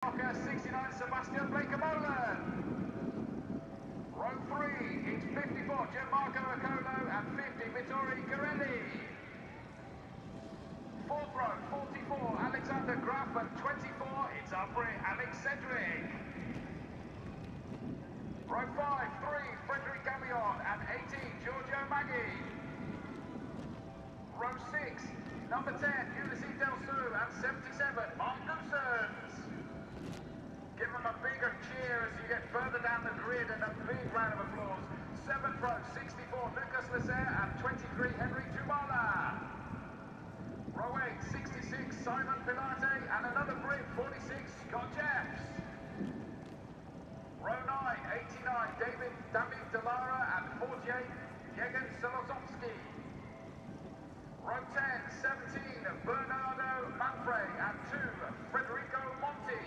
69 Sebastian Whelen. Row 3, it's 54 Gianmarco Accolo and 50 Vittori Garelli. Fourth row, 44 Alexander Graf and 24 it's Aubrey Alex Cedric. Row 5, 3 Frederic Gamion and 18 Giorgio Maggi. Row 6, number 10 Ulysses Del Su and 77 Mark Goosens. Give them a bigger cheer as you get further down the grid and a big round of applause. 7th row, 64 Lucas Lesser and 23 Henry Tumala. Row 8, 66 Simon Pilate and another Brit, 46 Scott Jeffs. Row 9, 89 David Delara and 48 Yegan Solozowski. Row 10, 17 Bernardo Manfrey and 2 Federico Monti.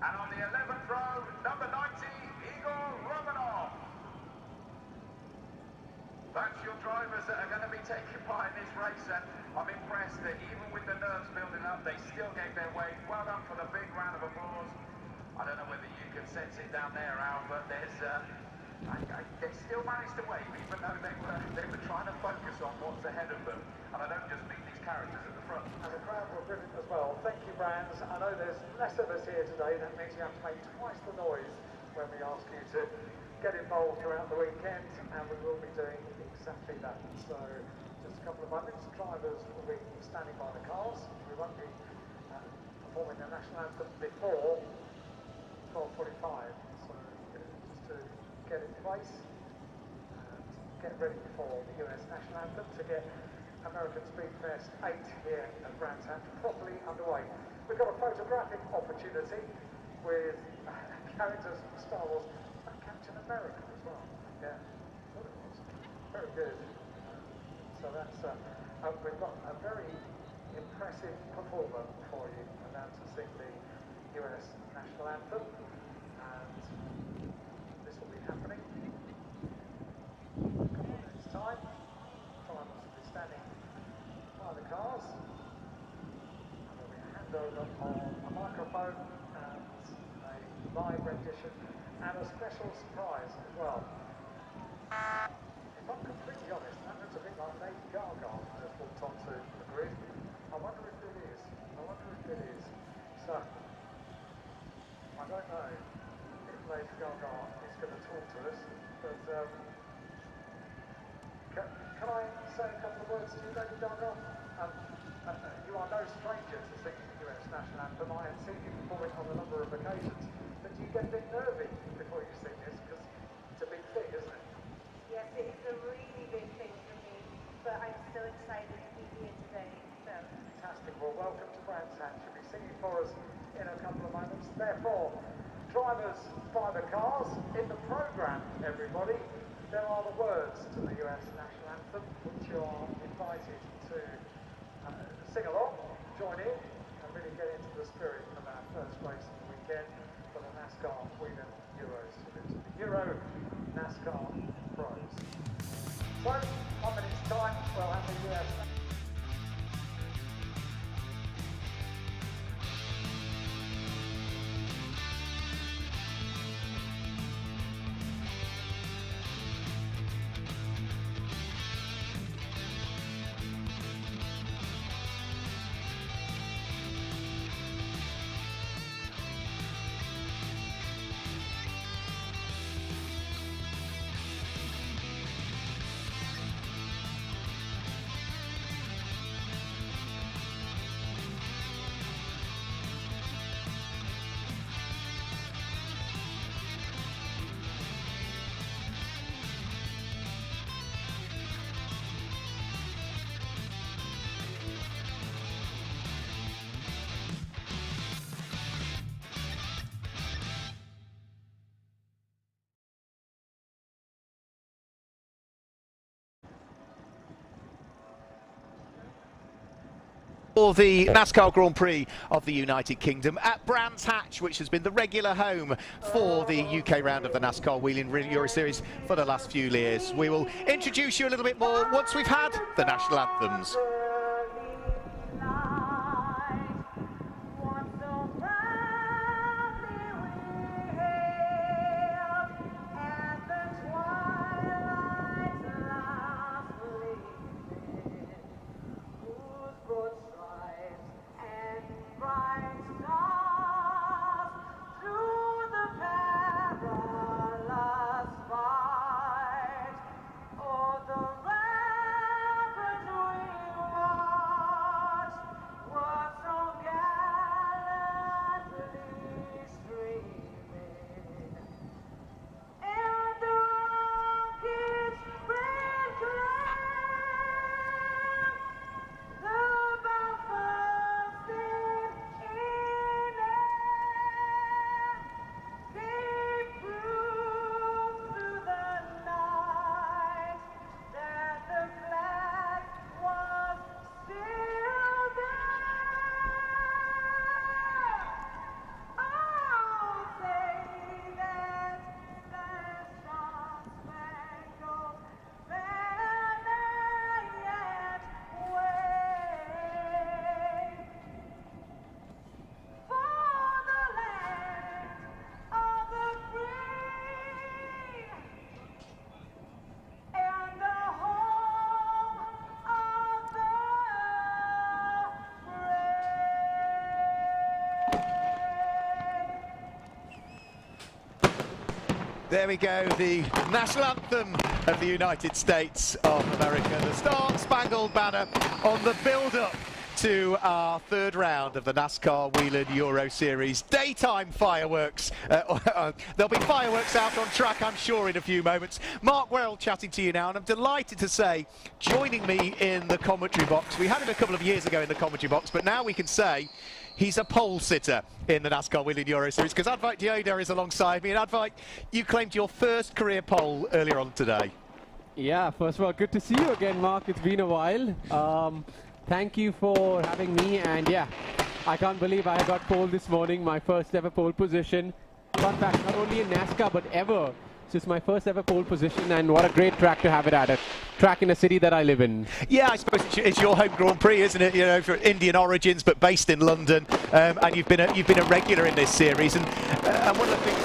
And on the 11th row, number 90, Igor Romanov. That's your drivers that are going to be taking part in this race, and I'm impressed that even with the nerves building up, they still gave their weight. Well done for the big round of applause. I don't know whether you can sense it down there, Al, but there's they still managed to wait, even though they were trying to focus on what's ahead of them. And I don't just mean these characters at the front. And the crowd were brilliant as well. Thank you, Brands. I know there's less of us here today. That means you have to make twice the noise when we ask you to get involved throughout the weekend, and we will be doing exactly that. So, just a couple of moments. Drivers will be standing by the cars. We won't be performing the national anthem before 12:45. So, just to get in place and get ready for the US national anthem to get American Speed Fest 8 here at Brands Hatch properly underway. We've got a photographic opportunity with characters from Star Wars and Captain America as well. Yeah, thought it was. Very good. So that's, we've got a very impressive performer for you about to sing the US national anthem, and this will be happening in a couple of minutes' time. Drivers will be standing by the cars, and there'll be a handover on a microphone and a live rendition and a special surprise as well. If I'm completely honest, that looks a bit like Lady Gaga just walked onto the grid. I wonder if it is. I wonder if it is. So, I don't know if Lady Gaga is going to talk to us, but can I say a couple of words to you, Lady Gaga? You are no stranger to singing the US national anthem. I have seen you perform it on a number of occasions. But do you get a bit nervy before you sing this? Because it's a big thing, isn't it? Yes, it is a really big thing for me, but I'm still excited to be here today. So. Fantastic. Well, welcome to Brands Hatch. You'll be singing for us in a couple of moments. Therefore, drivers by the cars, in the programme, everybody, there are the words to the US national anthem, which you are invited to sing along, join in, and really get into the spirit of our first race of the weekend for the NASCAR Whelen Euros. The EuroNASCAR Pros. So, 1 minute's time, we'll have the US. For the NASCAR Grand Prix of the United Kingdom at Brands Hatch, which has been the regular home for the UK round of the NASCAR Whelen Euro Series for the last few years. We will introduce you a little bit more once we've had the national anthems. What's so bright? There we go, the national anthem of the United States of America, the Star-Spangled Banner on the build-up to our third round of the NASCAR Whelen Euro Series. Daytime fireworks. There'll be fireworks out on track, I'm sure, in a few moments. Mark Whelen chatting to you now, and I'm delighted to say, joining me in the commentary box, we had him a couple of years ago in the commentary box, but now we can say he's a pole sitter in the NASCAR Whelen Euro Series, because Advait Dioda is alongside me. And Advait, you claimed your first career pole earlier on today. Yeah, first of all, good to see you again, Mark. It's been a while. Thank you for having me, and yeah, I can't believe I got pole this morning, my first ever pole position. Fun fact, not only in NASCAR, but ever. It's my first ever pole position, and what a great track to have it at, a track in a city that I live in. Yeah, I suppose it's your home Grand Prix, isn't it? You know, for Indian origins, but based in London, and you've been a regular in this series. And one of the things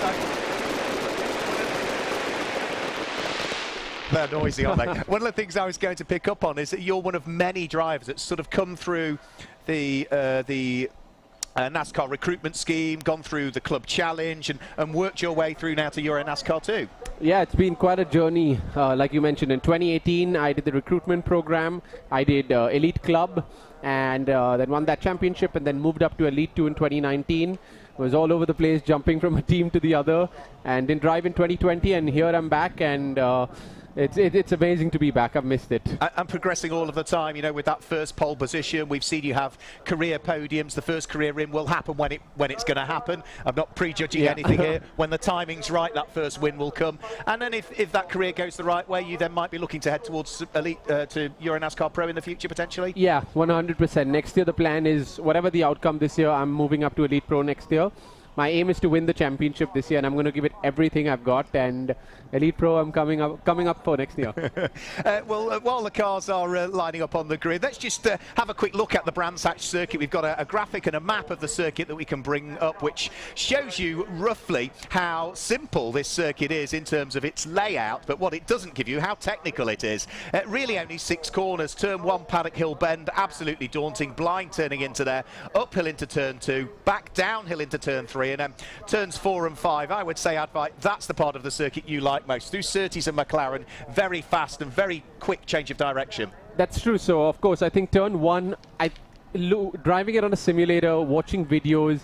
they're noisy, aren't they? One of the things I was going to pick up on is that you're one of many drivers that's sort of come through the NASCAR recruitment scheme, gone through the club challenge, and worked your way through now to EuroNASCAR too. Yeah, it's been quite a journey. Like you mentioned, in 2018, I did the recruitment program. I did Elite Club, and then won that championship, and then moved up to Elite 2 in 2019. Was all over the place, jumping from a team to the other, and didn't drive in 2020, and here I'm back, and it's amazing to be back. I've missed it. And progressing all of the time, you know, with that first pole position. We've seen you have career podiums. The first career win will happen when it's going to happen. I'm not prejudging anything here. When the timing's right, that first win will come. And then if that career goes the right way, you then might be looking to head towards Elite to EuroNASCAR Pro in the future, potentially? Yeah, 100%. Next year, the plan is, whatever the outcome this year, I'm moving up to Elite Pro next year. My aim is to win the championship this year, and I'm going to give it everything I've got. And Elite Pro, I'm coming up for next year. Well, while the cars are lining up on the grid, let's just have a quick look at the Brands Hatch circuit. We've got a graphic and a map of the circuit that we can bring up, which shows you roughly how simple this circuit is in terms of its layout, but what it doesn't give you, how technical it is. Really only 6 corners. Turn 1, Paddock Hill bend, absolutely daunting. Blind turning into there, uphill into turn 2, back downhill into turn 3. And then turns 4 and 5, I would say, Advait, that's the part of the circuit you like most. Through Surtees and McLaren, very fast and very quick change of direction. That's true. So, of course, I think turn 1, driving it on a simulator, watching videos,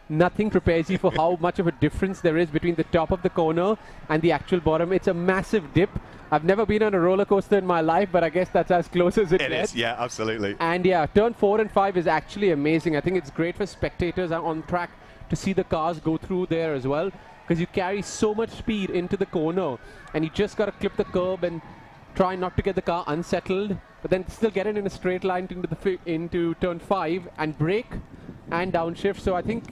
nothing prepares you for how much of a difference there is between the top of the corner and the actual bottom. It's a massive dip. I've never been on a roller coaster in my life, but I guess that's as close as it gets. It is, yeah, absolutely. And yeah, turn 4 and 5 is actually amazing. I think it's great for spectators on track to see the cars go through there as well, because you carry so much speed into the corner, and you just got to clip the curb and try not to get the car unsettled, but then still get it in a straight line into turn 5 and brake and downshift. So I think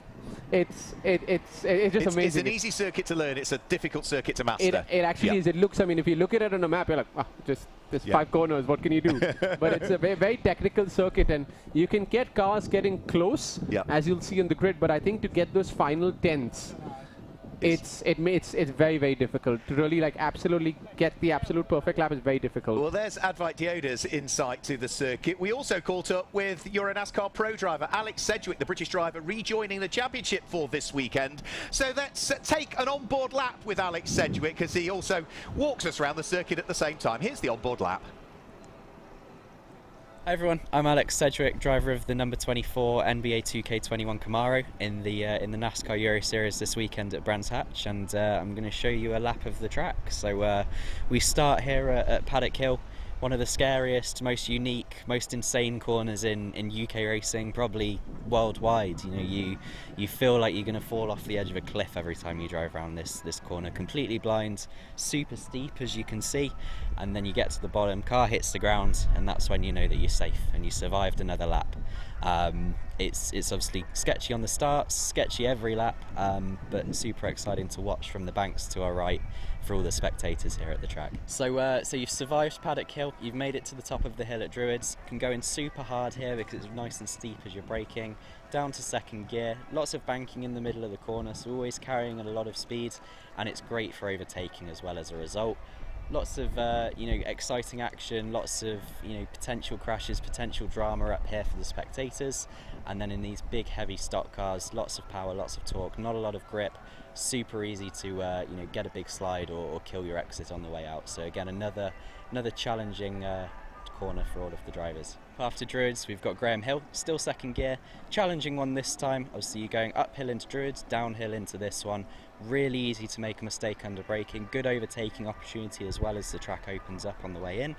it's just amazing. It's an easy circuit to learn. It's a difficult circuit to master. It actually is. It looks, I mean, if you look at it on a map, you're like, oh, just 5 corners, what can you do? But it's a very, very technical circuit, and you can get cars getting close, as you'll see on the grid, but I think to get those final tenths, it's very, very difficult. To really absolutely get the absolute perfect lap is very difficult. Well, there's Advait Dioda's insight to the circuit. We also caught up with EuroNASCAR Pro driver Alex Sedgwick, the British driver, rejoining the championship for this weekend. So let's take an onboard lap with Alex Sedgwick, because he also walks us around the circuit at the same time. Here's the onboard lap. Hi everyone, I'm Alex Sedgwick, driver of the number 24 NBA 2K21 Camaro in the NASCAR Euro Series this weekend at Brands Hatch, and I'm going to show you a lap of the track. So we start here at Paddock Hill, one of the scariest, most unique, most insane corners in UK racing, probably worldwide. You know, you feel like you're going to fall off the edge of a cliff every time you drive around this corner. Completely blind, super steep as you can see, and then you get to the bottom, car hits the ground, and that's when you know that you're safe and you survived another lap. It's obviously sketchy on the starts, sketchy every lap, but super exciting to watch from the banks to our right for all the spectators here at the track. So you've survived Paddock Hill, you've made it to the top of the hill at Druids. Can go in super hard here because it's nice and steep as you're braking, down to second gear, lots of banking in the middle of the corner, so always carrying a lot of speed, and it's great for overtaking as well as a result. Lots of exciting action, lots of potential crashes, potential drama up here for the spectators, and then in these big heavy stock cars, lots of power, lots of torque, not a lot of grip, super easy to get a big slide or kill your exit on the way out. So again, another challenging corner for all of the drivers. After Druids, we've got Graham Hill, still second gear, challenging one this time. Obviously, you're going uphill into Druids, downhill into this one. Really easy to make a mistake under braking, good overtaking opportunity as well as the track opens up on the way in.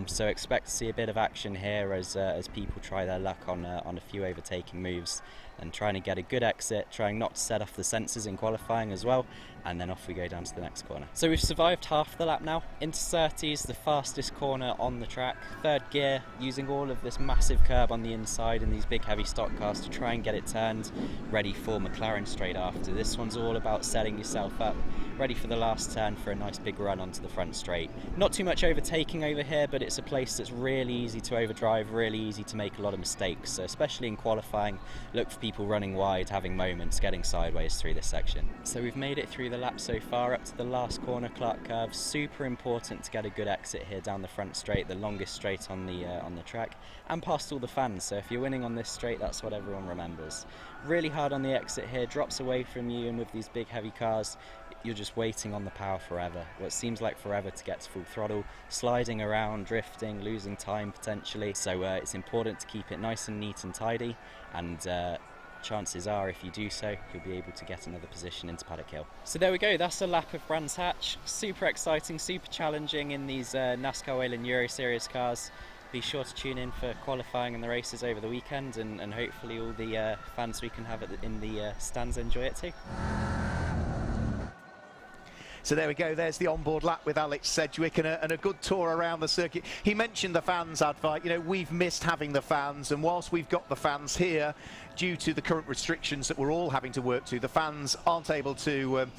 So expect to see a bit of action here as people try their luck on a few overtaking moves and trying to get a good exit, trying not to set off the sensors in qualifying as well, and then off we go down to the next corner. So we've survived half the lap now. Into Surtees, the fastest corner on the track, third gear, using all of this massive curb on the inside and these big heavy stock cars to try and get it turned, ready for McLaren straight after. This one's all about setting yourself up, ready for the last turn for a nice big run onto the front straight. Not too much overtaking over here, but it's a place that's really easy to overdrive, really easy to make a lot of mistakes. So especially in qualifying, look for people running wide, having moments, getting sideways through this section. So we've made it through the lap so far up to the last corner, Clark Curve. Super important to get a good exit here down the front straight, the longest straight on the track, and past all the fans. So if you're winning on this straight, that's what everyone remembers. Really hard on the exit here, drops away from you, and with these big heavy cars, you're just waiting on the power forever. What seems like forever to get to full throttle, sliding around, drifting, losing time potentially. So it's important to keep it nice and neat and tidy, and chances are if you do so, you'll be able to get another position into Paddock Hill. So there we go, that's a lap of Brands Hatch. Super exciting, super challenging in these NASCAR Whelen Euro Series cars. Be sure to tune in for qualifying and the races over the weekend, and hopefully all the fans we can have in the stands enjoy it too. So there we go, there's the onboard lap with Alex Sedgwick and a good tour around the circuit. He mentioned the fans, Advite. We've missed having the fans, and whilst we've got the fans here, due to the current restrictions that we're all having to work to, the fans aren't able to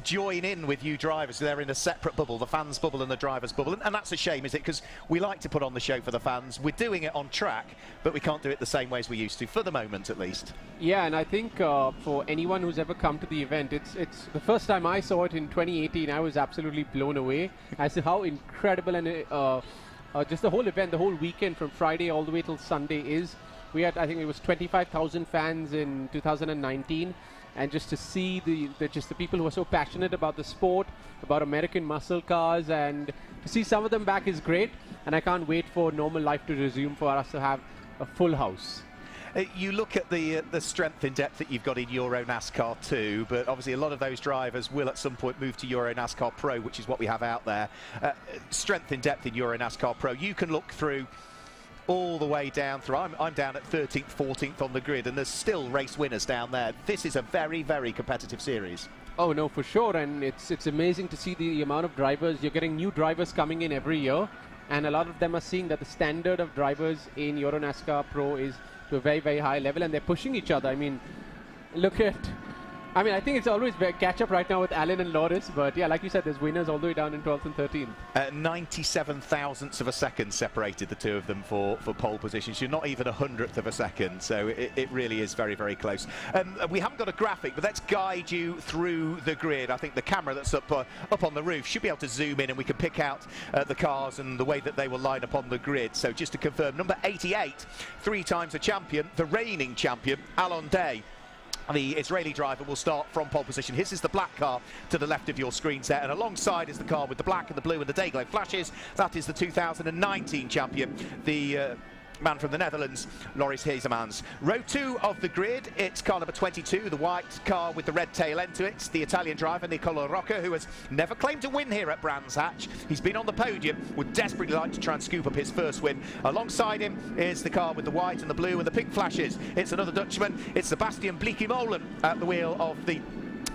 join in with you drivers. They're in a separate bubble, the fans bubble and the drivers bubble, and that's a shame, is it? Because we like to put on the show for the fans. We're doing it on track, but we can't do it the same way as we used to, for the moment at least. Yeah, and I think for anyone who's ever come to the event, it's the first time I saw it in 2018. I was absolutely blown away as to how incredible and just the whole event, the whole weekend from Friday all the way till Sunday is. We had, I think it was 25,000 fans in 2019. And just to see the people who are so passionate about the sport, about American muscle cars, and to see some of them back is great. And I can't wait for normal life to resume, for us to have a full house. You look at the strength in depth that you've got in EuroNASCAR 2, but obviously a lot of those drivers will at some point move to EuroNASCAR Pro, which is what we have out there. Strength in depth in EuroNASCAR Pro, you can look through all the way down through. I'm down at 13th, 14th on the grid, and there's still race winners down there. This is a very, very competitive series. Oh no, for sure, and it's amazing to see the amount of drivers. You're getting new drivers coming in every year, and a lot of them are seeing that the standard of drivers in EuroNASCAR Pro is to a very, very high level, and they're pushing each other. I mean, look at... I think it's always catch up right now with Alan and Loris, but yeah, like you said, there's winners all the way down in 12th and 13th. 97 thousandths of a second separated the two of them for pole positions. You're not even 100th of a second, so it really is very, very close. We haven't got a graphic, but let's guide you through the grid. I think the camera that's up on the roof should be able to zoom in, and we can pick out the cars and the way that they will line up on the grid. So just to confirm, number 88, 3 times a champion, the reigning champion, Alon Day. The Israeli driver will start from pole position. His is the black car to the left of your screen set, and alongside is the car with the black and the blue and the day-glow flashes. That is the 2019 champion, the man from the Netherlands, Loris Heesemans. Row 2 of the grid, it's car number 22, the white car with the red tail end to it, the Italian driver Nicola Rocca, who has never claimed to win here at Brands Hatch. He's been on the podium, would desperately like to try and scoop up his first win. Alongside him is the car with the white and the blue and the pink flashes. It's another Dutchman, it's Sebastian Bleekemolen at the wheel of the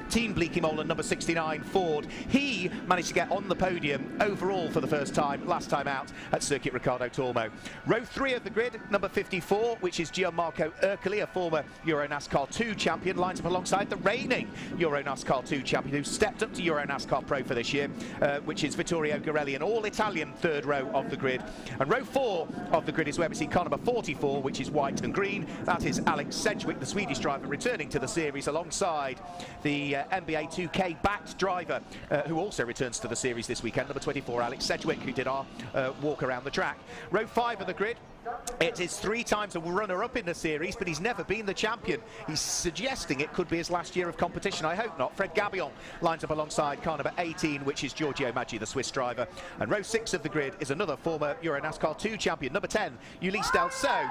Team Bleekemolen number 69 Ford. He managed to get on the podium overall for the first time, last time out at Circuit Ricardo Tormo. Row 3 of the grid, number 54, which is Gianmarco Ercoli, a former EuroNASCAR 2 champion, lines up alongside the reigning EuroNASCAR 2 champion who stepped up to EuroNASCAR Pro for this year, which is Vittorio Garelli, an all-Italian third row of the grid. And row 4 of the grid is where we see car number 44, which is white and green. That is Alex Sedgwick, the Swedish driver, returning to the series alongside the NBA 2K backed driver who also returns to the series this weekend, number 24, Alex Sedgwick, who did our walk around the track. Row 5 of the grid. It is 3 times a runner-up in the series, but he's never been the champion. He's suggesting it could be his last year of competition. I hope not. Fred Gabillon lines up alongside car number 18, which is Giorgio Maggi, the Swiss driver. And row 6 of the grid is another former EuroNASCAR 2 champion, number 10, Ulysse Delceau.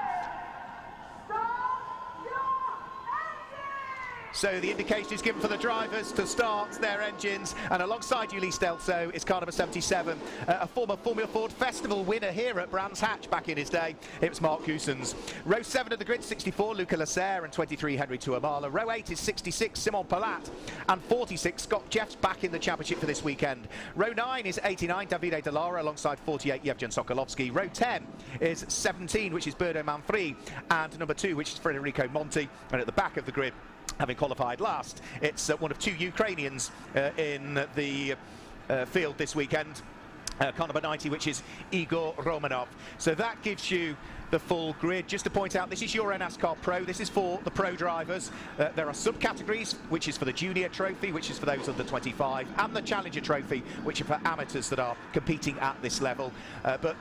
So the indication is given for the drivers to start their engines, and alongside Ulysse Delceau is car number 77, a former Formula Ford Festival winner here at Brands Hatch back in his day. It was Mark Cousins. Row 7 of the grid, 64, Luca Lasserre, and 23, Henry Tuamala. Row 8 is 66, Simon Palat, and 46, Scott Jeffs back in the championship for this weekend. Row 9 is 89, Davide Dallara, alongside 48, Yevgen Sokolovsky. Row 10 is 17, which is Berdo Manfredi, and number 2, which is Federico Monti. And at the back of the grid, having qualified last, it's one of 2 Ukrainians in the field this weekend, car number 90, which is Igor Romanov. So that gives you the full grid. Just to point out, this is EuroNASCAR Pro. This is for the pro drivers. There are subcategories, which is for the Junior Trophy, which is for those under 25, and the Challenger Trophy, which are for amateurs that are competing at this level. But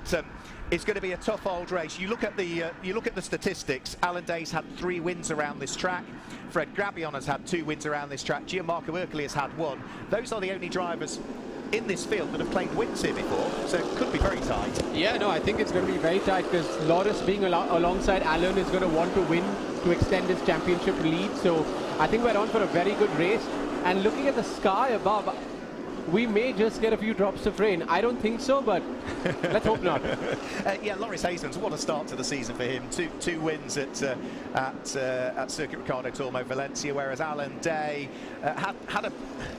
it's going to be a tough old race. You look at the statistics. Alan Day's had 3 wins around this track. Fred Gabillon has had 2 wins around this track. Gianmarco Ercoli has had 1. Those are the only drivers in this field that have claimed wins here before, so it could be very tight. Yeah, no, I think it's going to be very tight because Loris being alongside Alan is going to want to win to extend his championship lead. So I think we're on for a very good race. And looking at the sky above, we may just get a few drops of rain. I don't think so, but let's hope not. Yeah, Loris Hasemans, what a start to the season for him. Two wins at Circuit Ricardo Tormo Valencia, whereas Alan Day had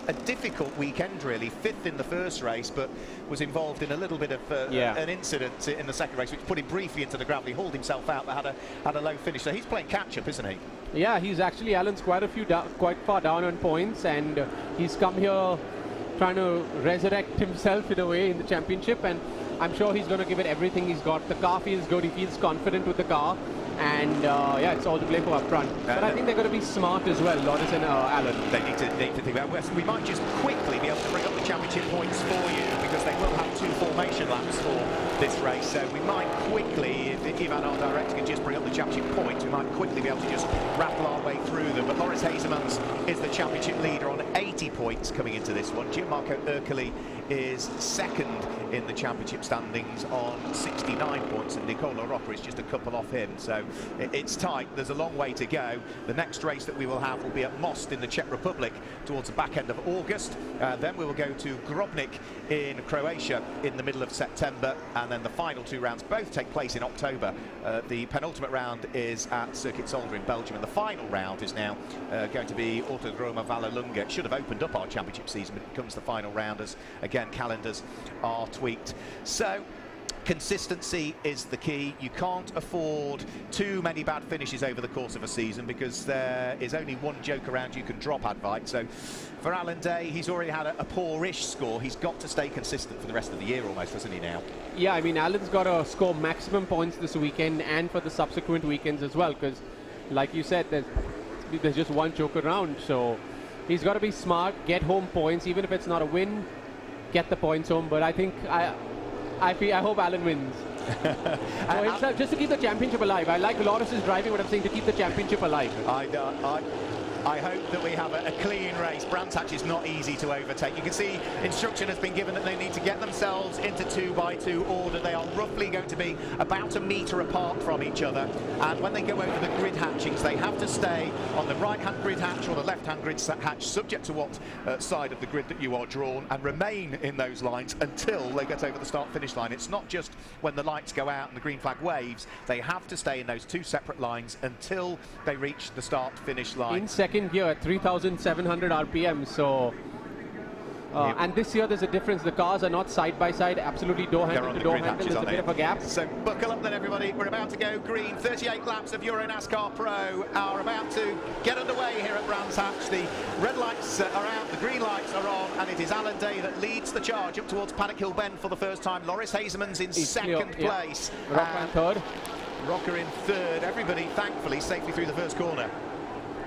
a difficult weekend, really. 5th in the first race, but was involved in a little bit of an incident in the second race, which put him briefly into the gravel. He hauled himself out, but had a low finish. So he's playing catch-up, isn't he? Yeah, he's actually, Alan's quite far down on points, and he's come here trying to resurrect himself in a way in the championship, and I'm sure he's going to give it everything he's got. The car feels good, he feels confident with the car, and yeah, it's all to play for up front. But I think they're going to be smart as well, Loris and Alan. They need to think about West. We might just quickly be able to bring up the championship points for you, because they will have 2 formation laps for this race, so we might quickly, if Ivan, our director, can just bring up the championship points, we might quickly be able to just rattle our way through them. But Loris Hasemans is the championship leader on 80 points coming into this one. Gianmarco Ercoli is 2nd in the championship standings on 69 points, and Nicola Rocca is just a couple off him. So it's tight. There's a long way to go. The next race that we will have will be at Most in the Czech Republic towards the back end of August. Then we will go to Grobnik in Croatia in the middle of September, and then the final 2 rounds both take place in October. The penultimate round is at Circuit Solder in Belgium, and the final round is now going to be Autodromo Vallelunga. It should have opened up our championship season, but it comes the final round as, again, calendars are tweaked. So consistency is the key. You can't afford too many bad finishes over the course of a season, because there is only one joke around you can drop, Advite. So for Alan Day, he's already had a poor-ish score. He's got to stay consistent for the rest of the year almost, hasn't he, now? Yeah, I mean, Alan's got to score maximum points this weekend and for the subsequent weekends as well, because like you said, there's just one joke around. So he's got to be smart, get home points, even if it's not a win, get the points home. But I think I hope Alan wins. Just to keep the championship alive. I like Loris's driving, but I'm saying to keep the championship alive. I hope that we have a clean race. Brands Hatch is not easy to overtake. You can see instruction has been given that they need to get themselves into 2x2 order. They are roughly going to be about a metre apart from each other. And when they go over the grid hatchings, they have to stay on the right-hand grid hatch or the left-hand grid hatch, subject to what side of the grid that you are drawn, and remain in those lines until they get over the start-finish line. It's not just when the lights go out and the green flag waves. They have to stay in those 2 separate lines until they reach the start-finish line. In second gear at 3,700 RPM, so and this year there's a difference. The cars are not side by side, absolutely door-handle to door-handle. There's a bit of a gap. So buckle up then, everybody. We're about to go green. 38 laps of EuroNASCAR Pro are about to get underway here at Brands Hatch. The red lights are out, the green lights are on, and it is Alan Day that leads the charge up towards Paddock Hill Bend for the first time. Loris Hasemans in second place. Rocca in third. Rocca in third. Everybody, thankfully, safely through the first corner.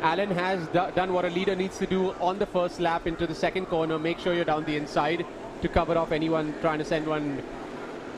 Alan has done what a leader needs to do on the first lap into the second corner. Make sure you're down the inside to cover off anyone trying to send one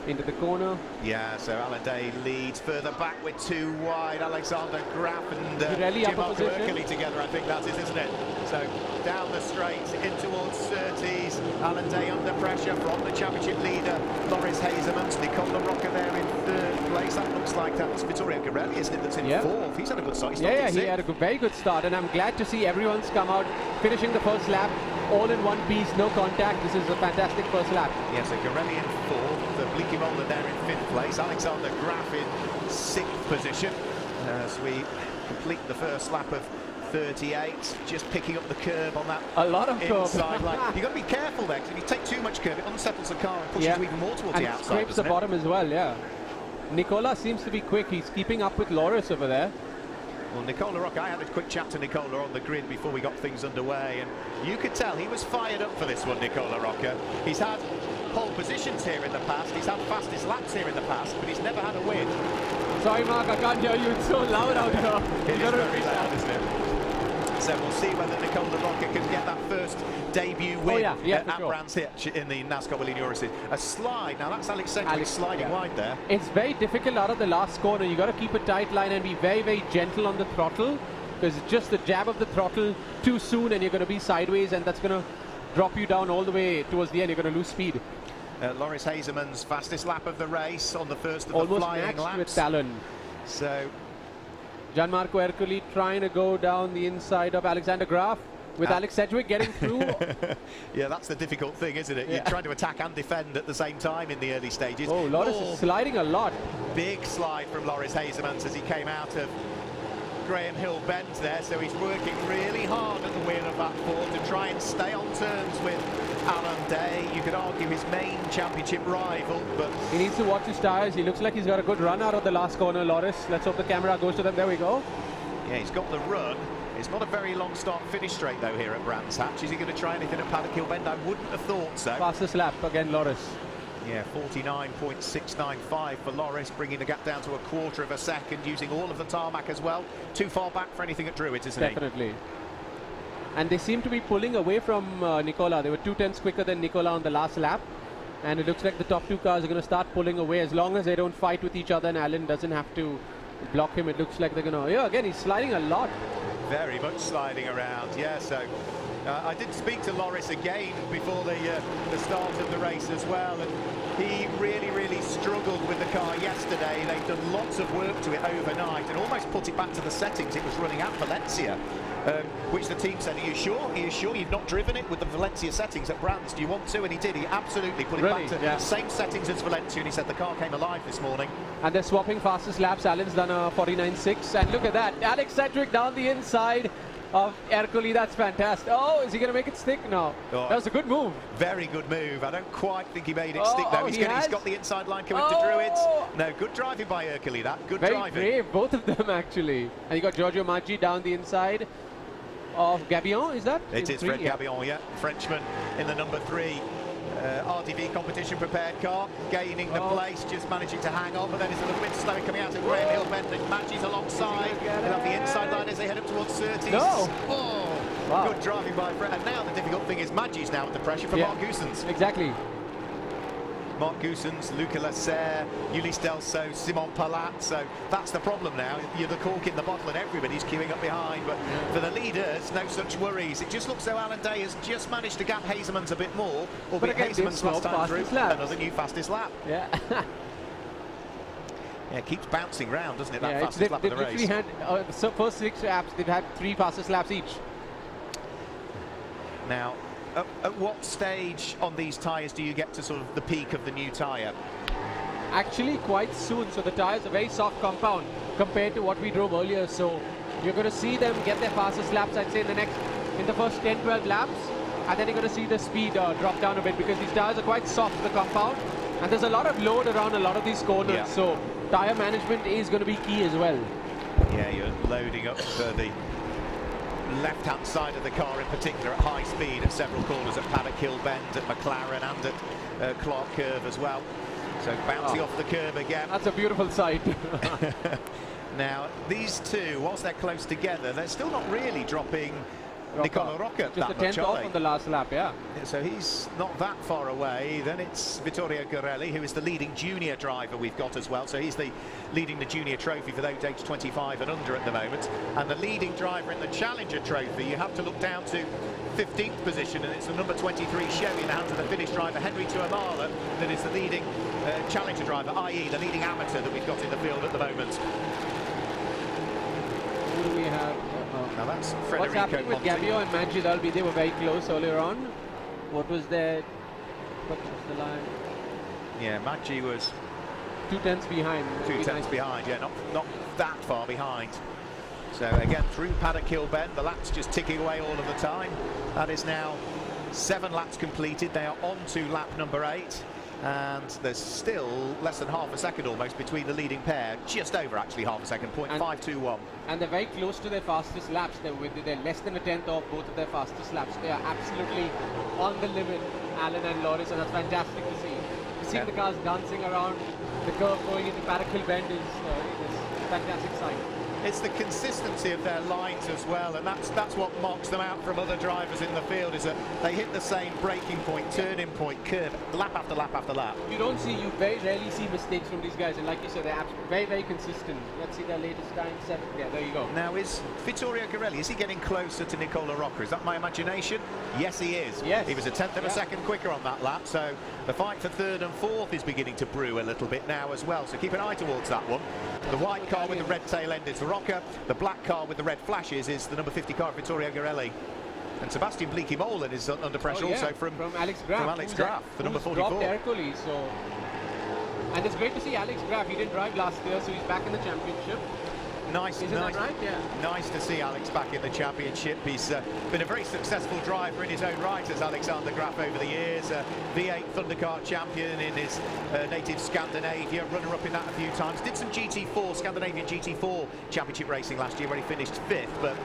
into the corner. Yeah, so Alan Day leads further back with 2 wide. Alexander Graf and Upper position. Erkeli together, I think that is, isn't it? So down the straight, in towards Surtees. Alan Day under pressure from the championship leader, Loris Hazemans. Nicola Rocca there in 3rd place. That looks like that's Vittorio Garelli, isn't it, that's in 4th. He's had a good start. He had a very good start, and I'm glad to see everyone's come out, finishing the first lap, all in one piece, no contact. This is a fantastic first lap. Yeah, so Garelli in 4th, the Bleaky Moller there in 5th place, Alexander Graf in 6th position as we complete the first lap of 38, just picking up the curb on that inside line. You've got to be careful there, because if you take too much curb, it unsettles the car and pushes you even more towards the outside. Scrapes the bottom as well, yeah. Nicola seems to be quick. He's keeping up with Loris over there. Well, Nicola Rocca, I had a quick chat to Nicola on the grid before we got things underway, and you could tell he was fired up for this one, Nicola Rocca. He's had pole positions here in the past, he's had fastest laps here in the past, but he's never had a win. Sorry, Mark, I can't hear you. It's so loud out here. It is very loud, isn't it? So we'll see whether Nicola Rocca can get that first debut win at Brands Hatch in the NASCAR Whelen Euro Series. A slide, now that's Alex Sedgwick sliding wide there. It's very difficult out of the last corner. You got to keep a tight line and be very, very gentle on the throttle, because just the jab of the throttle too soon and you're going to be sideways, and that's going to drop you down all the way towards the end. You're going to lose speed. Loris Hazemans' fastest lap of the race on the first of Almost the flying laps. with Talon. So Gianmarco Ercoli trying to go down the inside of Alexander Graf, with Alex Sedgwick getting through. Yeah, that's the difficult thing, isn't it? You're trying to attack and defend at the same time in the early stages. Oh, Loris is sliding a lot. Big slide from Loris Hazemans as he came out of Graham Hill Bend there, so he's working really hard at the wheel of that Ford to try and stay on terms with Alan Day. You could argue his main championship rival, but he needs to watch his tyres. He looks like he's got a good run out of the last corner, Loris. Let's hope the camera goes to them. There we go. Yeah, he's got the run. It's not a very long start-finish straight, though, here at Brands Hatch. Is he going to try anything at Paddock Hill Bend? I wouldn't have thought so. Fastest lap again, Loris. Yeah, 49.695 for Loris, bringing the gap down to 1/4 of a second, using all of the tarmac as well. Too far back for anything at Druids, isn't he? Definitely. And they seem to be pulling away from Nicola. They were 2/10 quicker than Nicola on the last lap. And it looks like the top two cars are going to start pulling away, as long as they don't fight with each other and Alan doesn't have to block him. It looks like they're going to... Yeah, again, he's sliding a lot. Very much sliding around, yeah, so... I did speak to Loris again before the start of the race as well, and he really struggled with the car yesterday. They've done lots of work to it overnight and almost put it back to the settings it was running at Valencia, which the team said, are you sure? Are you sure you've not driven it with the Valencia settings at Brands? Do you want to? And he did. He absolutely put it back to the same settings as Valencia, and he said the car came alive this morning. And they're swapping fastest laps. Alan's done a 49.6, and look at that. Alex Sedgwick down the inside of Ercoli. That's fantastic. Oh, is he going to make it stick? No. Oh, that was a good move. Very good move. I don't quite think he made it stick, though. He's got the inside line coming to Druids. No, good driving by Ercoli, that. Good driving. Very brave, both of them, actually. And you got Giorgio Maggi down the inside of Gabillon, is that? It is Fred Gabillon, yeah. Frenchman in the number 3. RTV competition prepared car, gaining the place, just managing to hang on, but then it's a little bit slow coming out of Graham Hill Bend, and Maggi's alongside. They'll have the inside line as they head up towards Surtees. Good driving by Fred. And now the difficult thing is Maggi's now with the pressure from Mark Goossens. Exactly. Mark Goossens, Luca Lasserre, Ulysse Delso, Simon Palat. So that's the problem now. You're the cork in the bottle and everybody's queuing up behind. But for the leaders, no such worries. It just looks though Alan Day has just managed to gap Hazemans a bit more. Albeit Hazemans last time through, another new fastest lap. Yeah. Yeah, it keeps bouncing round, doesn't it? That fastest lap of the race. Had, so first 6 laps, they've had 3 fastest laps each. Now, at what stage on these tyres do you get to sort of the peak of the new tyre? Actually, quite soon. So the tyres are very soft compound compared to what we drove earlier. So you're going to see them get their fastest laps, I'd say, in the first 10-12 laps, and then you're going to see the speed drop down a bit, because these tyres are quite soft, the compound, and there's a lot of load around a lot of these corners. So tyre management is going to be key as well. Yeah, you're loading up for the left-hand side of the car in particular at high speed at several corners at Paddock Hill Bend, at McLaren, and at Clark Curve as well. So bouncing off the curb again. That's a beautiful sight. Now, these two, whilst they're close together, they're still not really dropping Nicola Rocca just that a tenth much, off on the last lap, yeah. So he's not that far away. Then it's Vittorio Gorelli, who is the leading junior driver we've got as well. So he's leading the junior trophy for those aged 25 and under at the moment. And the leading driver in the Challenger trophy, you have to look down to 15th position, and it's the number 23 Chevy in the hands of the Finnish driver Henry Tuomala that is the leading Challenger driver, i.e. the leading amateur that we've got in the field at the moment. Who do we have? Now that's Federico What's happening with Monti. Gabio and Maggi Dalby? They were very close earlier on. What was their... What was the line? Yeah, Maggi was 2 tenths behind. 2 tenths behind, yeah, not that far behind. So again, through Paddock Hill Bend, the laps just ticking away all of the time. That is now 7 laps completed. They are on to lap number 8. And there's still less than half a second almost between the leading pair, just over actually half a second, 0.521. And they're very close to their fastest laps. They're less than a tenth off both of their fastest laps. They are absolutely on the limit, Alan and Loris, and that's fantastic to see. Seeing the cars dancing around the curve going into Paddock Hill Bend is a fantastic sight. It's the consistency of their lines as well, and that's what marks them out from other drivers in the field, is that they hit the same braking point, turning point, curve, lap after lap after lap. You very rarely see mistakes from these guys, and like you said, they're very, very consistent. Let's see their latest time, 7. Yeah, there you go. Now, is Vittorio Gorelli, is he getting closer to Nicola Rocca? Is that my imagination? Yes, he is. Yes. He was a tenth of a second quicker on that lap, so the fight for 3rd and 4th is beginning to brew a little bit now as well, so keep an eye towards that one. The white car with the red tail end is Rocca. The black car with the red flashes is the number 50 car, Vittorio Gorelli. And Sebastian Bleekie-Molen is under pressure also from Alex Graf. From Alex Graf, the number 44. Dropped Ercole, so... And it's great to see Alex Graf. He didn't drive last year, so he's back in the championship. Isn't that right? Yeah. Nice to see Alex back in the championship. He's been a very successful driver in his own right as Alexander Graf over the years. V8 Thundercar champion in his native Scandinavia, runner-up in that a few times. Did some GT4, Scandinavian GT4 championship racing last year where he finished 5th, but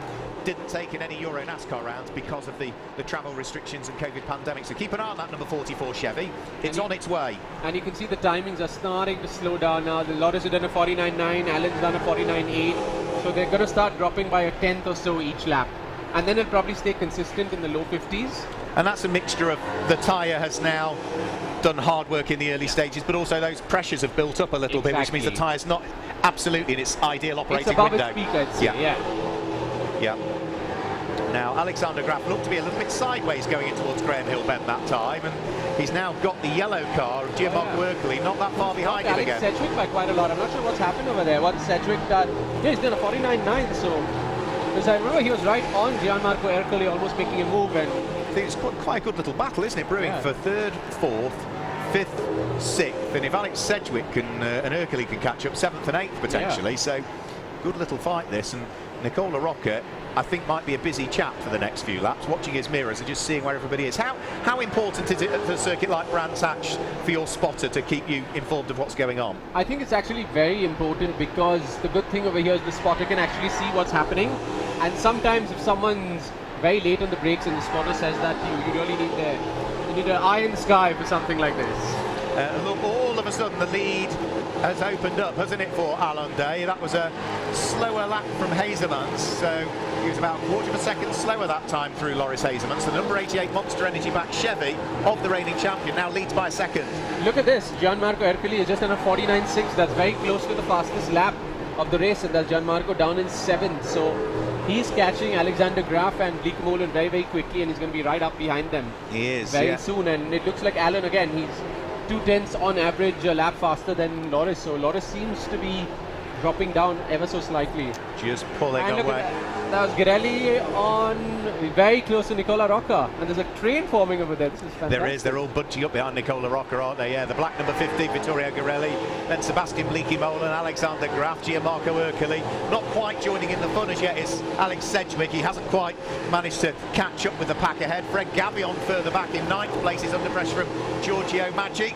didn't take in any EuroNASCAR rounds because of the travel restrictions and COVID pandemic. So keep an eye on that number 44 Chevy. It's on its way. And you can see the timings are starting to slow down now. The Lotus has done a 49.9, Alan's done a 49.8. So they're going to start dropping by a tenth or so each lap. And then it'll probably stay consistent in the low 50s. And that's a mixture of the tyre has now done hard work in the early stages, but also those pressures have built up a little bit, which means the tyre's not absolutely in its ideal operating window. It's above its peak, I'd say, yeah. Now, Alexander Graf looked to be a little bit sideways going in towards Graham Hill Bend that time, and he's now got the yellow car of Gianmarco Ercole not that far behind him again. Alex Sedgwick by quite a lot. I'm not sure what's happened over there. What Sedgwick done? Yeah, he's done a 49.9, so... Because I remember he was right on Gianmarco Ercole, almost making a move, and... I think it's quite a good little battle, isn't it? Brewing for 3rd, 4th, 5th, 6th, and if Alex Sedgwick and Ercole can catch up, 7th and 8th potentially, so good little fight this. And Nicola Rocca, I think, might be a busy chap for the next few laps, watching his mirrors and just seeing where everybody is. How important is it at a circuit like Brands Hatch for your spotter to keep you informed of what's going on? I think it's actually very important, because the good thing over here is the spotter can actually see what's happening, and sometimes if someone's very late on the brakes and the spotter says that you really need an eye in the sky for something like this. Look, all of a sudden the lead has opened up, hasn't it, for Alon Day? That was a slower lap from Hazemans, so he was about a quarter of a second slower that time through Loris Hazemans. The number 88 Monster Energy back Chevy of the reigning champion now leads by a second. Look at this, Gianmarco Ercole is just on a 49.6. That's very close to the fastest lap of the race, and that's Gianmarco down in 7th. So he's catching Alexander Graf and Bleekie-Molen very, very quickly, and he's going to be right up behind them. He is, very soon. And it looks like Alan again, he's 2 tenths on average a lap faster than Loris. So Loris seems to be dropping down ever so slightly. Just pulling and away. That was Gorelli on very close to Nicola Rocca, and there's a train forming over there. This is fantastic. There is. They're all bunching up behind Nicola Rocca, aren't they? Yeah, the black number 50, Vittorio Gorelli, then Sebastian Bleekie-Molen, Alexander Graf, Gianmarco Ercole. Not quite joining in the fun as yet is Alex Sedgwick. He hasn't quite managed to catch up with the pack ahead. Fred Gabion further back in 9th place is under pressure from Giorgio Maggi,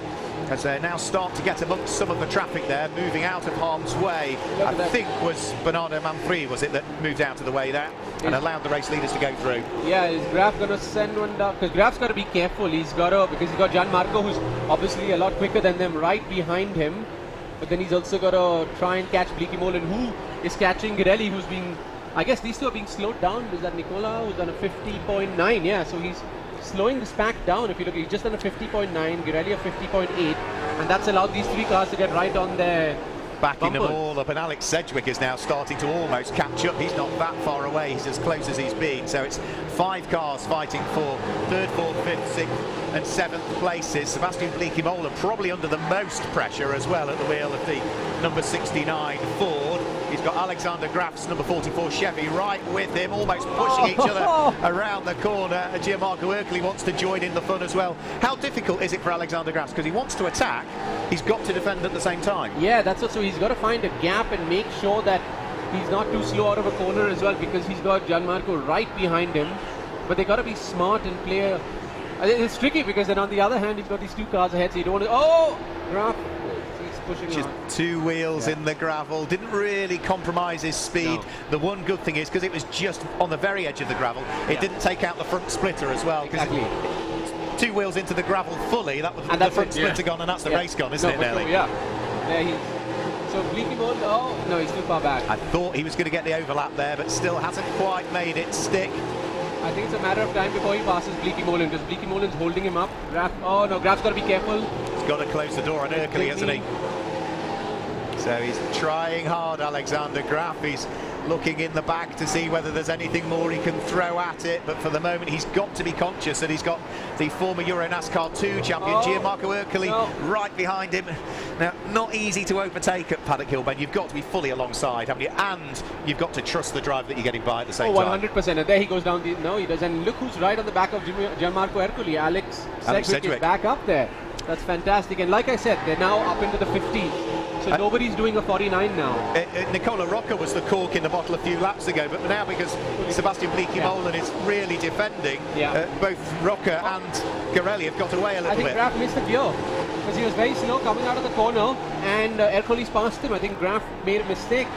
as they now start to get amongst some of the traffic there, moving out of harm's way. I think was Bernardo Manfredi, was it, that moved out of the way there and allowed the race leaders to go through. Yeah, is Graf going to send one down? Because Graf's got to be careful. He's got to, because he's got Gianmarco, who's obviously a lot quicker than them, right behind him. But then he's also got to try and catch Bleekie-Molen, who is catching Girelli, who's being, I guess these two are being slowed down. Is that Nicola, who's done a 50.9? Yeah, so he's slowing this pack down. If you look, he's just done a 50.9, Girelli a 50.8, and that's allowed these three cars to get right on their backing them bumpers. all up, and Alex Sedgwick is now starting to almost catch up. He's not that far away, he's as close as he's been. So it's 5 cars fighting for 3rd, 4th, 5th, 6th and 7th places. Sebastian Bleekemolen probably under the most pressure as well at the wheel of the number 69 Ford. He's got Alexander Graf's number 44 Chevy right with him, almost pushing each other around the corner. Gianmarco Ercoli wants to join in the fun as well. How difficult is it for Alexander Graf? Because he wants to attack, he's got to defend at the same time. Yeah, that's also, he's got to find a gap and make sure that he's not too slow out of a corner as well, because he's got Gianmarco right behind him. But they got to be smart and play a... It's tricky because then on the other hand, he's got these 2 cars ahead, so you don't want to... Oh! Graf, he's pushing Just hard. 2 wheels in the gravel, didn't really compromise his speed. No. The one good thing is, because it was just on the very edge of the gravel, it didn't take out the front splitter as well. Exactly. 2 wheels into the gravel fully, that was And the that's front it, yeah. splitter gone, and that's the race gone, isn't it, but nearly? no, yeah. There he's... So Bleekemolen, oh, no, he's too far back. I thought he was going to get the overlap there, but still hasn't quite made it stick. I think it's a matter of time before he passes Bleekemolen, because Bleekemolen's holding him up. Graf, oh no, Graf's got to be careful. He's got to close the door on Ercoli, hasn't he? So he's trying hard, Alexander Graf. He's looking in the back to see whether there's anything more he can throw at it, but for the moment he's got to be conscious that he's got the former EuroNASCAR 2 champion Gianmarco Ercoli right behind him. Now, not easy to overtake at Paddock Hill, Ben. You've got to be fully alongside, haven't you? And you've got to trust the driver that you're getting by at the same time. 100%. And there he goes down. No, he does. And look who's right on the back of Gianmarco Ercoli. Alex Sedgwick is back up there. That's fantastic. And like I said, they're now up into the 50s. So nobody's doing a 49 now. Nicola Rocca was the cork in the bottle a few laps ago, but now because Sebastian Bleekemolen is really defending, both Rocca and Girelli have got away a little bit. I think Graf missed the gear because he was very slow coming out of the corner, and Ercoli's passed him. I think Graf made a mistake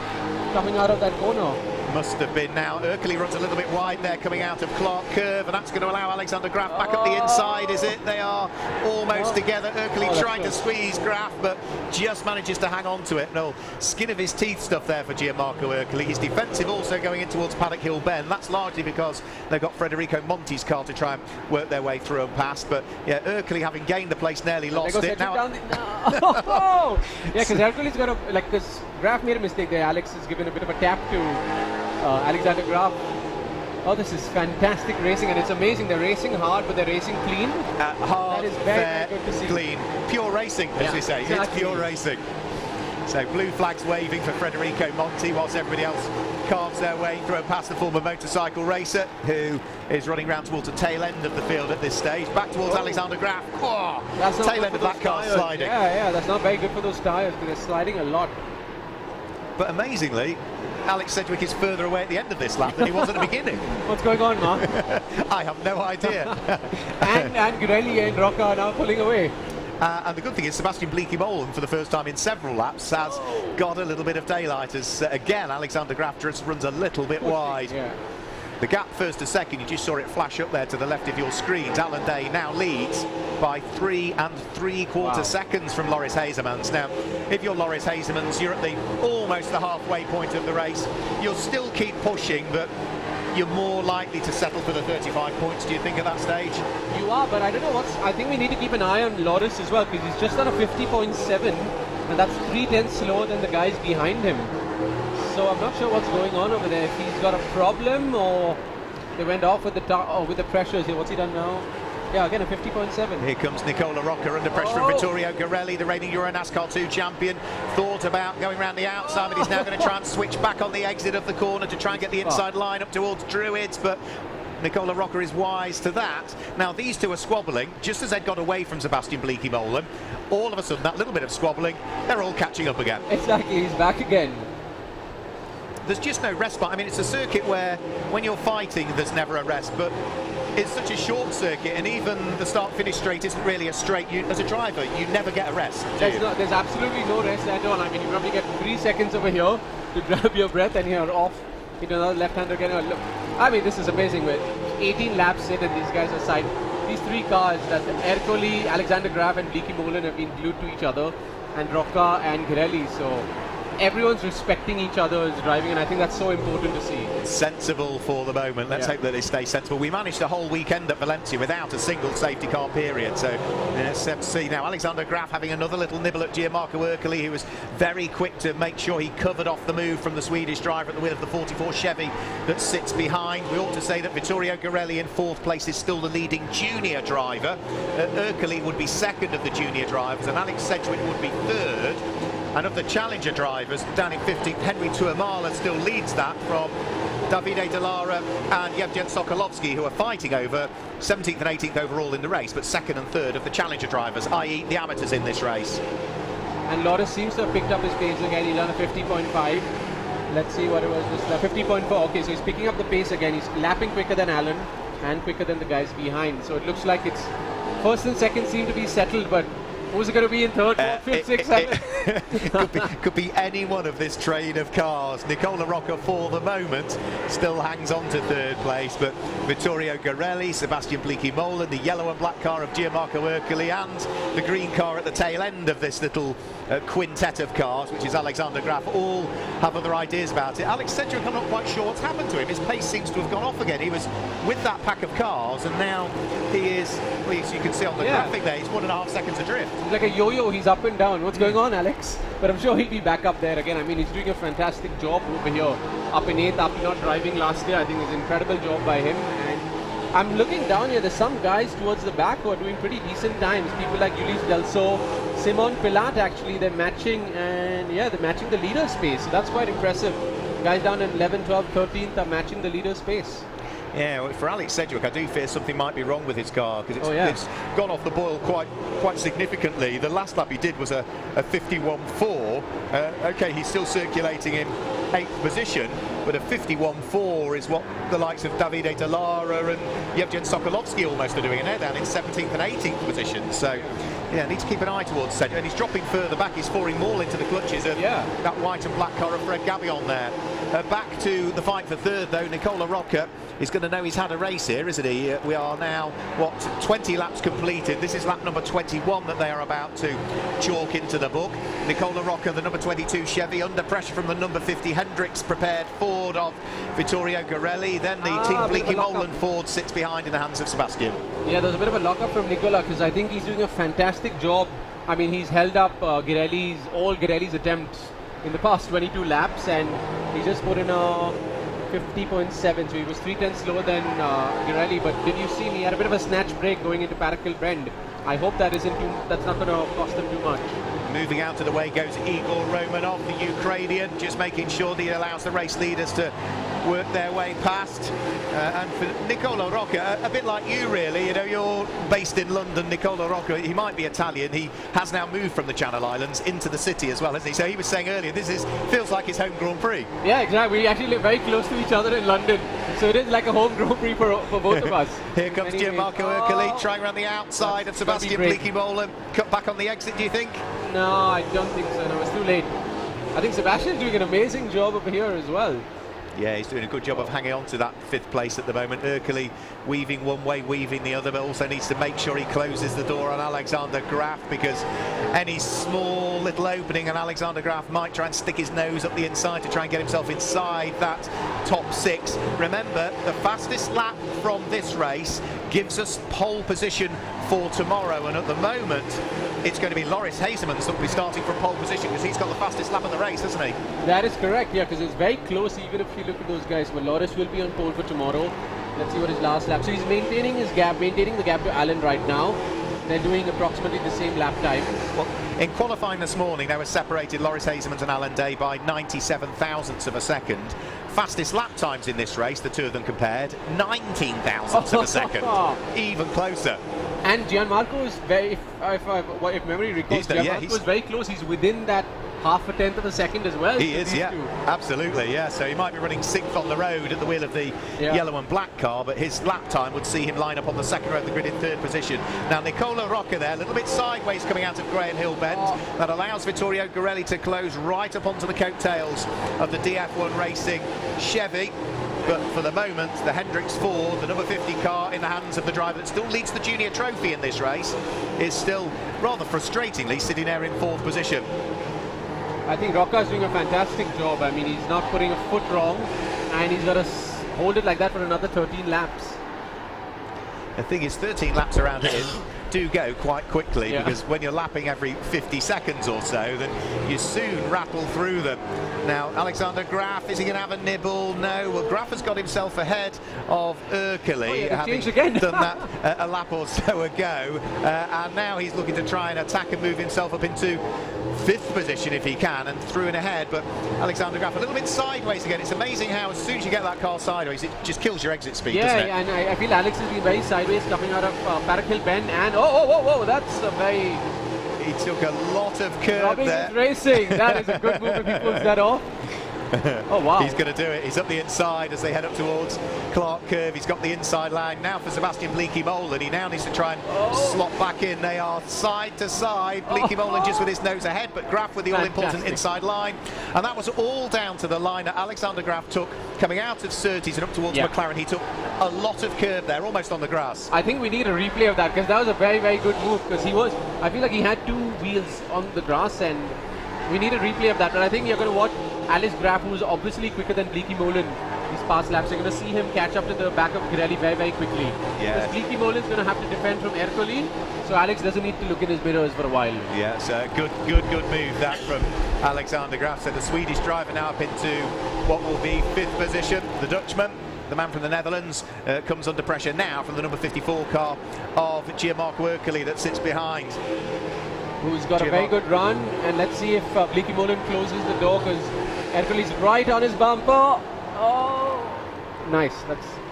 coming out of that corner. Must have been now. Ercoli runs a little bit wide there coming out of Clark Curve, and that's going to allow Alexander Graf back up the inside, is it? They are almost together. Ercoli trying to squeeze Graf, but just manages to hang on to it. No, skin of his teeth stuff there for Gianmarco Ercoli. He's defensive also going in towards Paddock Hill Bend. That's largely because they've got Federico Monti's car to try and work their way through and past. But yeah, Ercoli, having gained the place, nearly lost it. Now, yeah, because Ercoli's got a, like, because Graf made a mistake there. Alex has given a bit of a tap to Alexander Graf. Oh, this is fantastic racing, and it's amazing. They're racing hard, but they're racing clean. Hard, that is very, fair, very good to see. clean. Pure racing, as we say. Exactly. It's pure racing. So blue flags waving for Federico Monti, whilst everybody else carves their way through and past the former motorcycle racer, who is running round towards the tail end of the field at this stage. Back towards Alexander Graf. Oh, that's not tail end of that car sliding. Yeah, that's not very good for those tyres, because they're sliding a lot. But amazingly, Alex Sedgwick is further away at the end of this lap than he was at the beginning. What's going on, Mark? I have no idea. and Girelli and Rocca are now pulling away. And the good thing is Sebastian Bleekemolen, for the first time in several laps, has got a little bit of daylight as, again, Alexander Graf just runs a little bit wide. Yeah. The gap first to second, you just saw it flash up there to the left of your screens. Alan Day now leads by 3 3/4 seconds from Loris Hazemans. Now, if you're Loris Hazemans, you're at almost the halfway point of the race. You'll still keep pushing, but you're more likely to settle for the 35 points, do you think, at that stage? You are, but I don't know I think we need to keep an eye on Loris as well, because he's just done a 50.7, and that's 3/10 slower than the guys behind him. So I'm not sure what's going on over there. If he's got a problem, or they went off with the pressures here. What's he done now? Yeah, again a 50.7. Here comes Nicola Rocca under pressure from Vittorio Girelli, the reigning EuroNASCAR 2 champion. Thought about going around the outside, but he's now going to try and switch back on the exit of the corner to try and get the inside line up towards Druids, but Nicola Rocca is wise to that. Now these two are squabbling, just as they'd got away from Sebastian Bleekemolen. All of a sudden, that little bit of squabbling, they're all catching up again. Exactly, he's back again. There's just no respite. I mean, it's a circuit where when you're fighting, there's never a rest, but it's such a short circuit, and even the start-finish straight isn't really a straight. As a driver, you never get a rest, do you? There's absolutely no rest at all. I mean, you probably get 3 seconds over here to grab your breath, and you're off into another left-hander again. Look, I mean, this is amazing. With 18 laps in, and these guys are side. These 3 cars, that's Ercoli, Alexander Graf, and Bleekemolen have been glued to each other, and Rocca and Girelli. So everyone's respecting each other's driving, and I think that's so important to see. Sensible for the moment. Let's hope that they stay sensible. We managed the whole weekend at Valencia without a single safety car period, so let's see now. Alexander Graf having another little nibble at Gianmarco Ercoli, who was very quick to make sure he covered off the move from the Swedish driver at the wheel of the 44 Chevy that sits behind. We ought to say that Vittorio Garelli in 4th place is still the leading junior driver. Ercoli would be 2nd of the junior drivers, and Alex Sedgwick would be 3rd. And of the challenger drivers, down in 15th, Henry Tuamala still leads that from Davide Dallara and Yevgen Sokolovsky, who are fighting over 17th and 18th overall in the race, but 2nd and 3rd of the challenger drivers, i.e. the amateurs in this race. And Loris seems to have picked up his pace again. He's on a 50.5. Let's see what it was. This 50.4. Okay, so he's picking up the pace again. He's lapping quicker than Alan and quicker than the guys behind. So it looks like it's 1st and 2nd seem to be settled, but who's it going to be in 3rd, 4th, 5th, 6th, 7th? could be any one of this train of cars. Nicola Rocca, for the moment, still hangs on to 3rd place, but Vittorio Garelli, Sebastian Bleeky-Molen, the yellow and black car of Gianmarco Ercoli, and the green car at the tail end of this little quintet of cars, which is Alexander Graf, all have other ideas about it. Alex Sedgwick, I'm not quite sure what's happened to him. His pace seems to have gone off again. He was with that pack of cars, and now he is, well, as you can see on the graphic there, he's 1.5 seconds adrift. He's like a yo-yo, he's up and down. What's going on, Alex? But I'm sure he'll be back up there again. I mean, he's doing a fantastic job over here. Up in 8th, after not driving last year, I think it's an incredible job by him. And I'm looking down here, there's some guys towards the back who are doing pretty decent times. People like Ulis Delso, Simon Pilat, actually, they're matching, and yeah, they're matching the leader's pace. So that's quite impressive. Guys down in 11th, 12th, 13th are matching the leader's pace. Yeah, well, for Alex Sedgwick, I do fear something might be wrong with his car, because it's gone off the boil quite significantly. The last lap he did was a 51.4. Okay, he's still circulating in 8th position, but a 51.4 is what the likes of Davide Dallara and Yevgen Sokolovsky almost are doing, and they're down in 17th and 18th positions. So yeah, need to keep an eye towards Sedgwick, and he's dropping further back. He's falling more into the clutches of that white and black car of Fred Gabillon there. Back to the fight for 3rd, though. Nicola Rocca is going to know he's had a race here, isn't he? We are now, 20 laps completed. This is lap number 21 that they are about to chalk into the book. Nicola Rocca, the number 22 Chevy, under pressure from the number 50 Hendricks, prepared Ford of Vittorio Garelli. Then the Team Bleeky-Molen Ford sits behind in the hands of Sebastian. Yeah, there's a bit of a lock-up from Nicola, because I think he's doing a fantastic job. I mean, he's held up all Garelli's attempts in the past 22 laps, and he just put in a 50.7, so he was 3/10 slower than Garelli. But did you see he had a bit of a snatch break going into Parakel Bend? I hope that's not going to cost him too much. Moving out of the way goes Igor Romanov, the Ukrainian, just making sure that he allows the race leaders to work their way past. And for Nicola Rocca, a bit like you really, you know, you're based in London. Nicola Rocca, he might be Italian, he has now moved from the Channel Islands into the city as well, hasn't he? So he was saying earlier, feels like his home Grand Prix. Yeah, exactly. We actually live very close to each other in London, so it is like a home Grand Prix for both of us. Here comes Gianmarco Ercoli, trying around the outside of Sebastian Bleeky-Molen. Cut back on the exit, do you think? No, I don't think so. No, it's too late. I think Sebastian's doing an amazing job over here as well. Yeah, he's doing a good job of hanging on to that 5th place at the moment. Ercoli weaving one way, weaving the other, but also needs to make sure he closes the door on Alexander Graf, because any small little opening and Alexander Graf might try and stick his nose up the inside to try and get himself inside that top 6. Remember, the fastest lap from this race gives us pole position for tomorrow, and at the moment it's going to be Loris Hazemans that will be starting from pole position, because he's got the fastest lap of the race, hasn't he? That is correct, yeah, because it's very close even if you look at those guys. But Loris will be on pole for tomorrow. Let's see what his last lap. So he's maintaining the gap to Alan right now. They're doing approximately the same lap time. Well, in qualifying this morning, they were separated, Loris Hazemans and Alan Day, by 97 thousandths of a second. Fastest lap times in this race, the two of them compared, 19 thousandths of a second. Even closer. And Gianmarco is very, if memory recalls, Gianmarco was very close. He's within that half a tenth of a second as well. He is, yeah, absolutely, yeah. So he might be running 6th on the road at the wheel of the yellow and black car, but his lap time would see him line up on the 2nd row of the grid in 3rd position. Now Nicola Rocca there, a little bit sideways coming out of Graham Hill Bend. That allows Vittorio Garelli to close right up onto the coattails of the DF1 Racing Chevy. But for the moment, the Hendricks Ford, the number 50 car in the hands of the driver that still leads the junior trophy in this race, is still rather frustratingly sitting there in 4th position. I think Rocca's doing a fantastic job. I mean, he's not putting a foot wrong, and he's got to hold it like that for another 13 laps. The thing is, 13 laps around here do go quite quickly, because when you're lapping every 50 seconds or so, then you soon rattle through them. Now, Alexander Graf, is he going to have a nibble? No. Well, Graf has got himself ahead of Urkeli, having done that a lap or so ago, and now he's looking to try and attack and move himself up into 5th position if he can, and through and ahead. But Alexander Graf a little bit sideways again. It's amazing how as soon as you get that car sideways, it just kills your exit speed, doesn't it? Yeah, and I feel Alex has been very sideways coming out of Park Hill Bend, and whoa, that's a very... He took a lot of curve Robbing there. is racing. That is a good move if he pulls that off. Oh, wow. He's going to do it. He's up the inside as they head up towards Clark Curve. He's got the inside line now for Sebastian Bleekie-Molen. He now needs to try and slot back in. They are side to side. Bleekie-Molen just with his nose ahead, but Graf with the all-important inside line. And that was all down to the line that Alexander Graf took coming out of Surtees and up towards McLaren. He took a lot of curve there, almost on the grass. I think we need a replay of that, because that was a very, very good move, because I feel like he had 2 wheels on the grass, and we need a replay of that. But I think you're going to watch Alex Graf, who's obviously quicker than Bleekie-Molen these past laps. You're going to see him catch up to the back of Pirelli very, very quickly. Because Bleekie-Molen's going to have to defend from Ercole, so Alex doesn't need to look in his mirrors for a while. Yeah, so good move that from Alexander Graf. So the Swedish driver now up into what will be 5th position. The Dutchman, the man from the Netherlands, comes under pressure now from the number 54 car of Gianmarco Ercole that sits behind. Who's got a very good run, and let's see if Bleekie-Molen closes the door, because Ercole's right on his bumper. Oh, nice.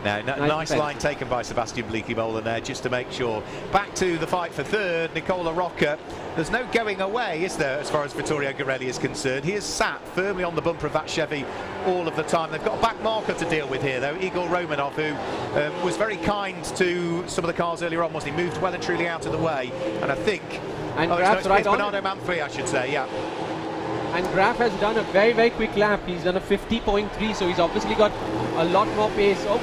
Nice line taken by Sebastian Bleekie-Molen there, just to make sure. Back to the fight for 3rd, Nicola Rocca. There's no going away, is there, as far as Vittorio Girelli is concerned? He is sat firmly on the bumper of that Chevy all of the time. They've got a back marker to deal with here, though. Igor Romanov, who was very kind to some of the cars earlier on, wasn't he? Moved well and truly out of the way, and I think... And it's Bernardo Manfrey, I should say, yeah. And Graf has done a very, very quick lap. He's done a 50.3, so he's obviously got a lot more pace. Oh.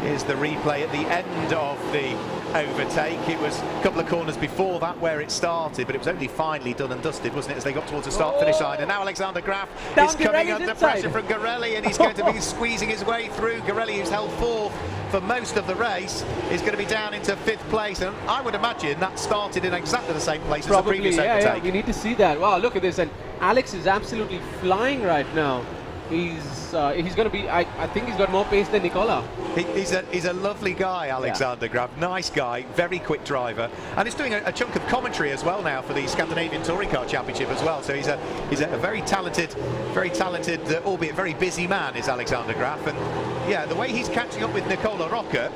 Here's the replay at the end of the overtake. It was a couple of corners before that where it started, but it was only finally done and dusted, wasn't it, as they got towards the start-finish line. And now Alexander Graf is coming under pressure from Girelli, and he's going to be squeezing his way through. Girelli, who's held 4th for most of the race, is going to be down into 5th place, and I would imagine that started in exactly the same place as the previous overtake. Yeah, we need to see that. Wow, look at this, and Alex is absolutely flying right now. He's going to be. I think he's got more pace than Nicola. He's a lovely guy, Alexander Graf. Nice guy, very quick driver, and he's doing a chunk of commentary as well now for the Scandinavian Touring Car Championship as well. So he's a very talented, albeit very busy man, is Alexander Graf. And yeah, the way he's catching up with Nicola Rocca,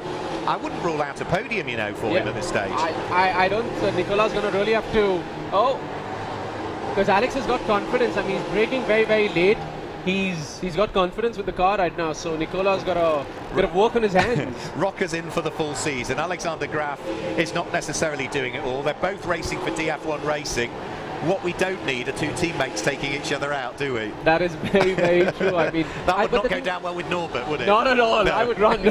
I wouldn't rule out a podium, for him at this stage. I don't. Nicola's going to really have to. Oh, because Alex has got confidence. I mean, he's braking very, very late. He's got confidence with the car right now, so Nicola's got to work on his hands. Rocca's in for the full season. Alexander Graf is not necessarily doing it all. They're both racing for DF1 Racing. What we don't need are 2 teammates taking each other out, do we? That is very, very true. I mean, that would not go down well with Norbert, would it? Not at all. No. I would run.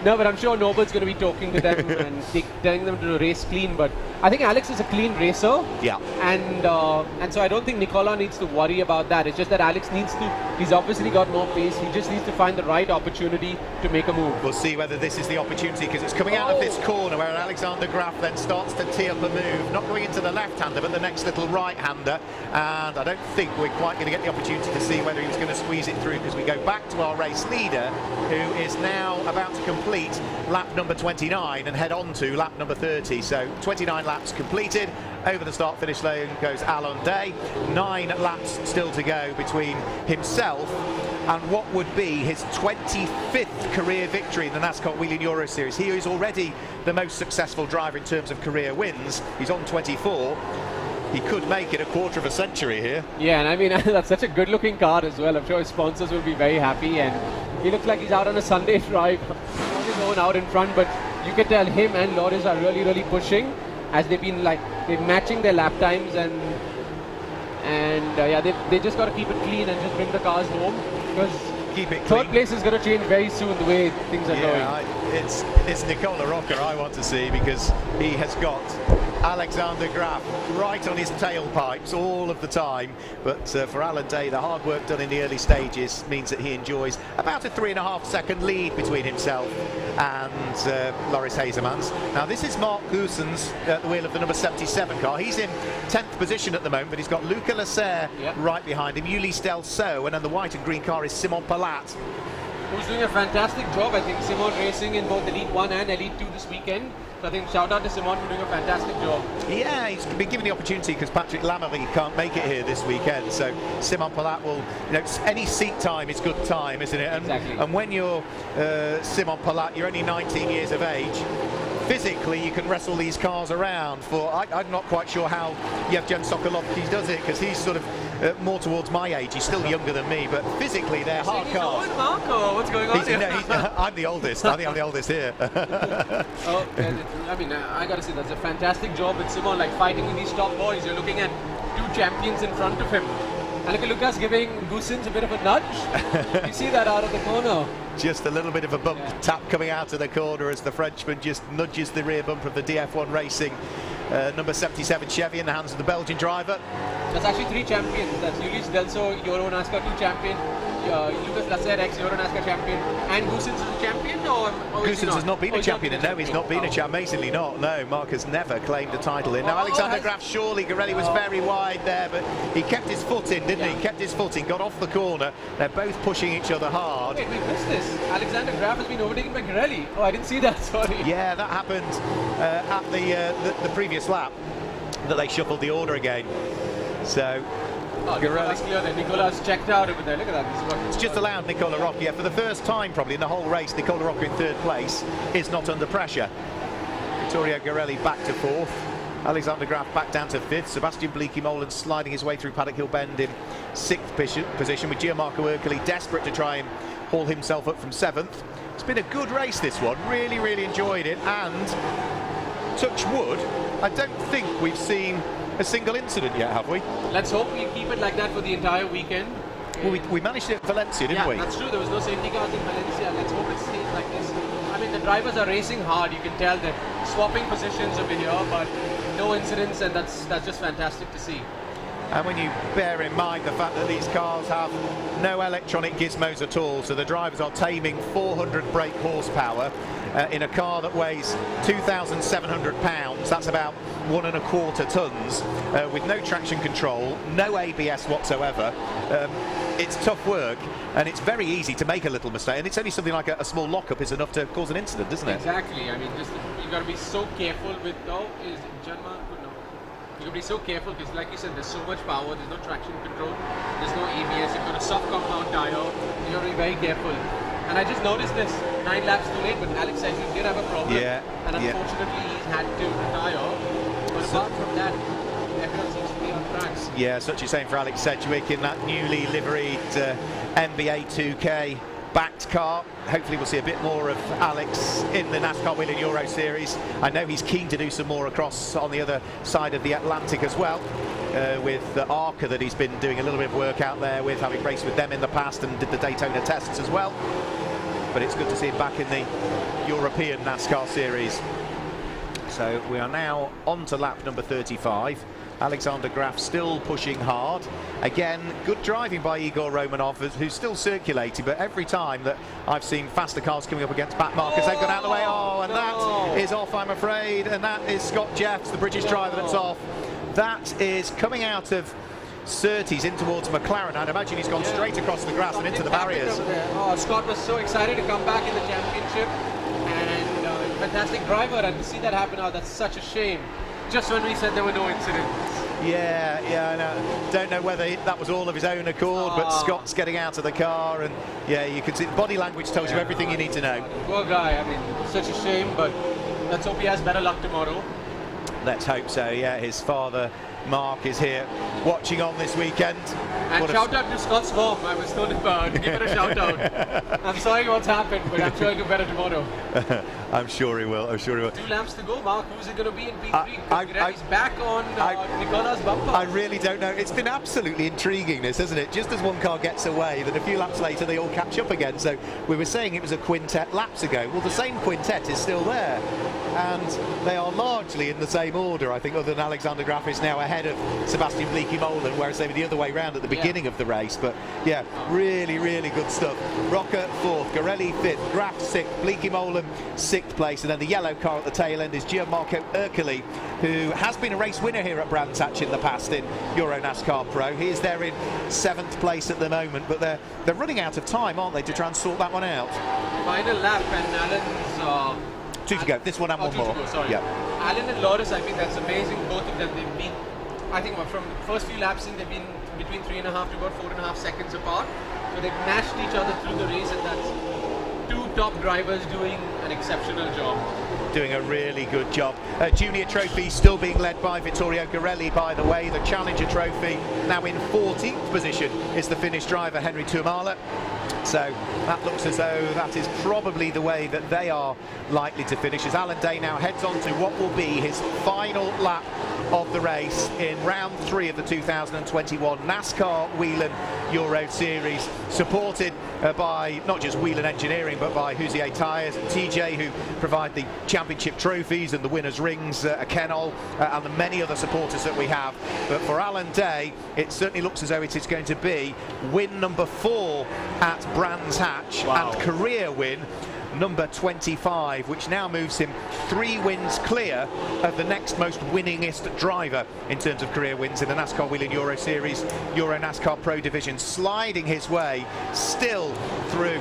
No, but I'm sure Norbert's going to be talking to them and telling them to race clean. But I think Alex is a clean racer. Yeah. And so I don't think Nicola needs to worry about that. It's just that Alex needs to. He's obviously got more pace. He just needs to find the right opportunity to make a move. We'll see whether this is the opportunity, because it's coming out of this corner where Alexander Graf then starts to tee up a move, not going into the left-hander, but the next little right-hander. And I don't think we're quite going to get the opportunity to see whether he was going to squeeze it through, because we go back to our race leader, who is now about to complete lap number 29 and head on to lap number 30. So 29 laps completed. Over the start-finish lane goes Alan Day. 9 laps still to go between himself and what would be his 25th career victory in the NASCAR Whelen Euro Series. He is already the most successful driver in terms of career wins. He's on 24. He could make it a quarter of a century here. Yeah, and I mean, that's such a good-looking car as well. I'm sure his sponsors will be very happy, and he looks like he's out on a Sunday drive. Not his own out in front, but you can tell him and Loris are really, really pushing, as they've been they're matching their lap times, and yeah, they just got to keep it clean and just bring the cars home, because keep it third place is going to change very soon the way things are going. It's Nicola Rocca I want to see, because he has got Alexander Graf right on his tailpipes all of the time, but for Alan Day, the hard work done in the early stages means that he enjoys about a 3.5 second lead between himself and Loris Hazemans. Now this is Mark Goossens at the wheel of the number 77 car. He's in 10th position at the moment, but he's got Luca Lasserre right behind him, Ulysse Delceau, and then the white and green car is Simon Palat, who's doing a fantastic job. I think Simon racing in both Elite 1 and Elite 2 this weekend. So I think shout out to Simon for doing a fantastic job. Yeah, he's been given the opportunity because Patrick Lamery can't make it here this weekend. So Simon Palat will, any seat time is good time, isn't it? And, exactly. And when you're Simon Palat, you're only 19 years of age. Physically, you can wrestle these cars around. I'm not quite sure how Yevgen Sokolovsky does it, because he's sort of more towards my age. He's still younger than me, but physically they're hard cars. Marco, what's going on here? I'm the oldest. I think I'm the oldest here. I mean, I gotta say that's a fantastic job with Simon, like fighting with these top boys. You're looking at 2 champions in front of him. And look at Lucas giving Goossens a bit of a nudge. You see that out of the corner. Just a little bit of a bump tap coming out of the corner as the Frenchman just nudges the rear bumper of the DF1 Racing number 77 Chevy in the hands of the Belgian driver. That's actually 3 champions. That's Ulysse Delceau, EuroNASCAR 2 champion, Lucas Lasserre, ex-EuroNASCAR champion, and Goossens is a champion? Goossens has not been a champion. No, he's not been a champion. Amazingly not. No, Mark has never claimed a title in. Now, Alexander Graf, surely Garelli was very wide there, but he kept his foot in, didn't he? He kept his foot in, got off the corner. They're both pushing each other hard. Wait, we missed this. Alexander Graf has been overtaken by Garelli. Oh, I didn't see that, sorry. Yeah, that happened at the previous lap, that they shuffled the order again. So Nicolas clear there. Nicolas checked out over there. Look at that. It's just allowed Nicola Rocca. Yeah, for the first time probably in the whole race, Nicola Rocca in 3rd place is not under pressure. Vittorio Garelli back to 4th. Alexander Graf back down to 5th. Sebastian Bleekie-Molen sliding his way through Paddock Hill Bend in 6th position, with Gianmarco Ercoli desperate to try and haul himself up from 7th. It's been a good race, this one. Really, really enjoyed it. And touch wood, I don't think we've seen a single incident yet, have we? Let's hope we keep it like that for the entire weekend. Well, we managed it at Valencia, didn't we? Yeah, that's true. There was no safety cars in Valencia. Let's hope it stays like this. I mean, the drivers are racing hard. You can tell they're swapping positions over here, but no incidents, and that's just fantastic to see. And when you bear in mind the fact that these cars have no electronic gizmos at all, so the drivers are taming 400 brake horsepower in a car that weighs 2,700 pounds, that's about 1.25 tons, with no traction control, no ABS whatsoever. It's tough work, and it's very easy to make a little mistake, and it's only something like a small lockup is enough to cause an incident, isn't it? Exactly. I mean, just you got to be so careful with. Is Janman? No. You got to be so careful because, like you said, there's so much power. There's no traction control. There's no ABS. You've got a soft compound tire. You got to be very careful. And I just noticed this 9 laps too late, but Alex said he did have a problem. Yeah. And unfortunately, he's had to retire. But apart from that, everyone seems to be on tracks. Yeah, such a shame for Alex Sedgwick in that newly liveried NBA 2K backed car. Hopefully we'll see a bit more of Alex in the NASCAR Whelen Euro Series. I know he's keen to do some more across on the other side of the Atlantic as well, with ARCA that he's been doing a little bit of work out there with, having raced with them in the past and did the Daytona tests as well. But it's good to see him back in the European NASCAR Series. So we are now on to lap number 35. Alexander Graf still pushing hard. Again, good driving by Igor Romanov, who's still circulating, but every time that I've seen faster cars coming up against back markers, they've gone out of the way. Oh, and that is off, I'm afraid. And that is Scott Jeffs, the British driver, that's off. That is coming out of Surtees in towards McLaren. I'd imagine he's gone straight across the grass and into the barriers. Oh, Scott was so excited to come back in the championship, and fantastic driver, and to see that happen, that's such a shame. Just when we said there were no incidents. Yeah, I know. Don't know whether that was all of his own accord, but Scott's getting out of the car, and yeah, you can see body language tells you everything you need to know. Poor guy. I mean, such a shame, but let's hope he has better luck tomorrow. Let's hope so. Yeah, his father Mark is here watching on this weekend. And shout out to Scott's mom. I was told to give her a shout out. I'm sorry what's happened, but I'm sure he'll do better tomorrow. I'm sure he will. I'm sure he will. 2 laps to go, Mark. Who's it going to be in P3? He's back on Nicola's bumper. I really don't know. It's been absolutely intriguing, this, hasn't it? Just as one car gets away, then a few laps later they all catch up again. So we were saying it was a quintet laps ago. Well, the same quintet is still there, and they are largely in the same order. I think, other than Alexander Graf is now ahead of Sebastian Bleekie-Molen, whereas they were the other way round at the beginning of the race. But yeah, really, really good stuff. Rocker 4th, Garelli 5th, Graf 6th, Bleekie-Molen 6th place, and then the yellow car at the tail end is Gianmarco Ercoli, who has been a race winner here at Brands Hatch in the past in EuroNASCAR Pro. He is there in 7th place at the moment, but they're running out of time, aren't they, to try and sort that one out? Final lap, and Alan's 2 to go. This one and one more. Sorry. Yeah. Alan and Loris, I think that's amazing. Both of them, they've been, I think from the first few laps in, they've been between 3.5 to about 4.5 seconds apart. So they've mashed each other through the race, and that's 2 top drivers doing an exceptional job. Doing a really good job. Junior Trophy still being led by Vittorio Garelli, by the way. The Challenger Trophy now in 14th position is the Finnish driver Henry Tuomala. So that looks as though that is probably the way that they are likely to finish, as Alan Day now heads on to what will be his final lap of the race in round 3 of the 2021 NASCAR Whelen Euro Series, supported by not just Whelen Engineering but by Hoosier Tyres and TJ, who provide the championship trophies and the winners' rings, Kenol, and the many other supporters that we have. But for Alan Day, it certainly looks as though it is going to be win number 4 at Brands Hatch, and career win number 25, which now moves him 3 wins clear of the next most winningest driver in terms of career wins in the NASCAR Whelen Euro Series, NASCAR Pro Division, sliding his way still through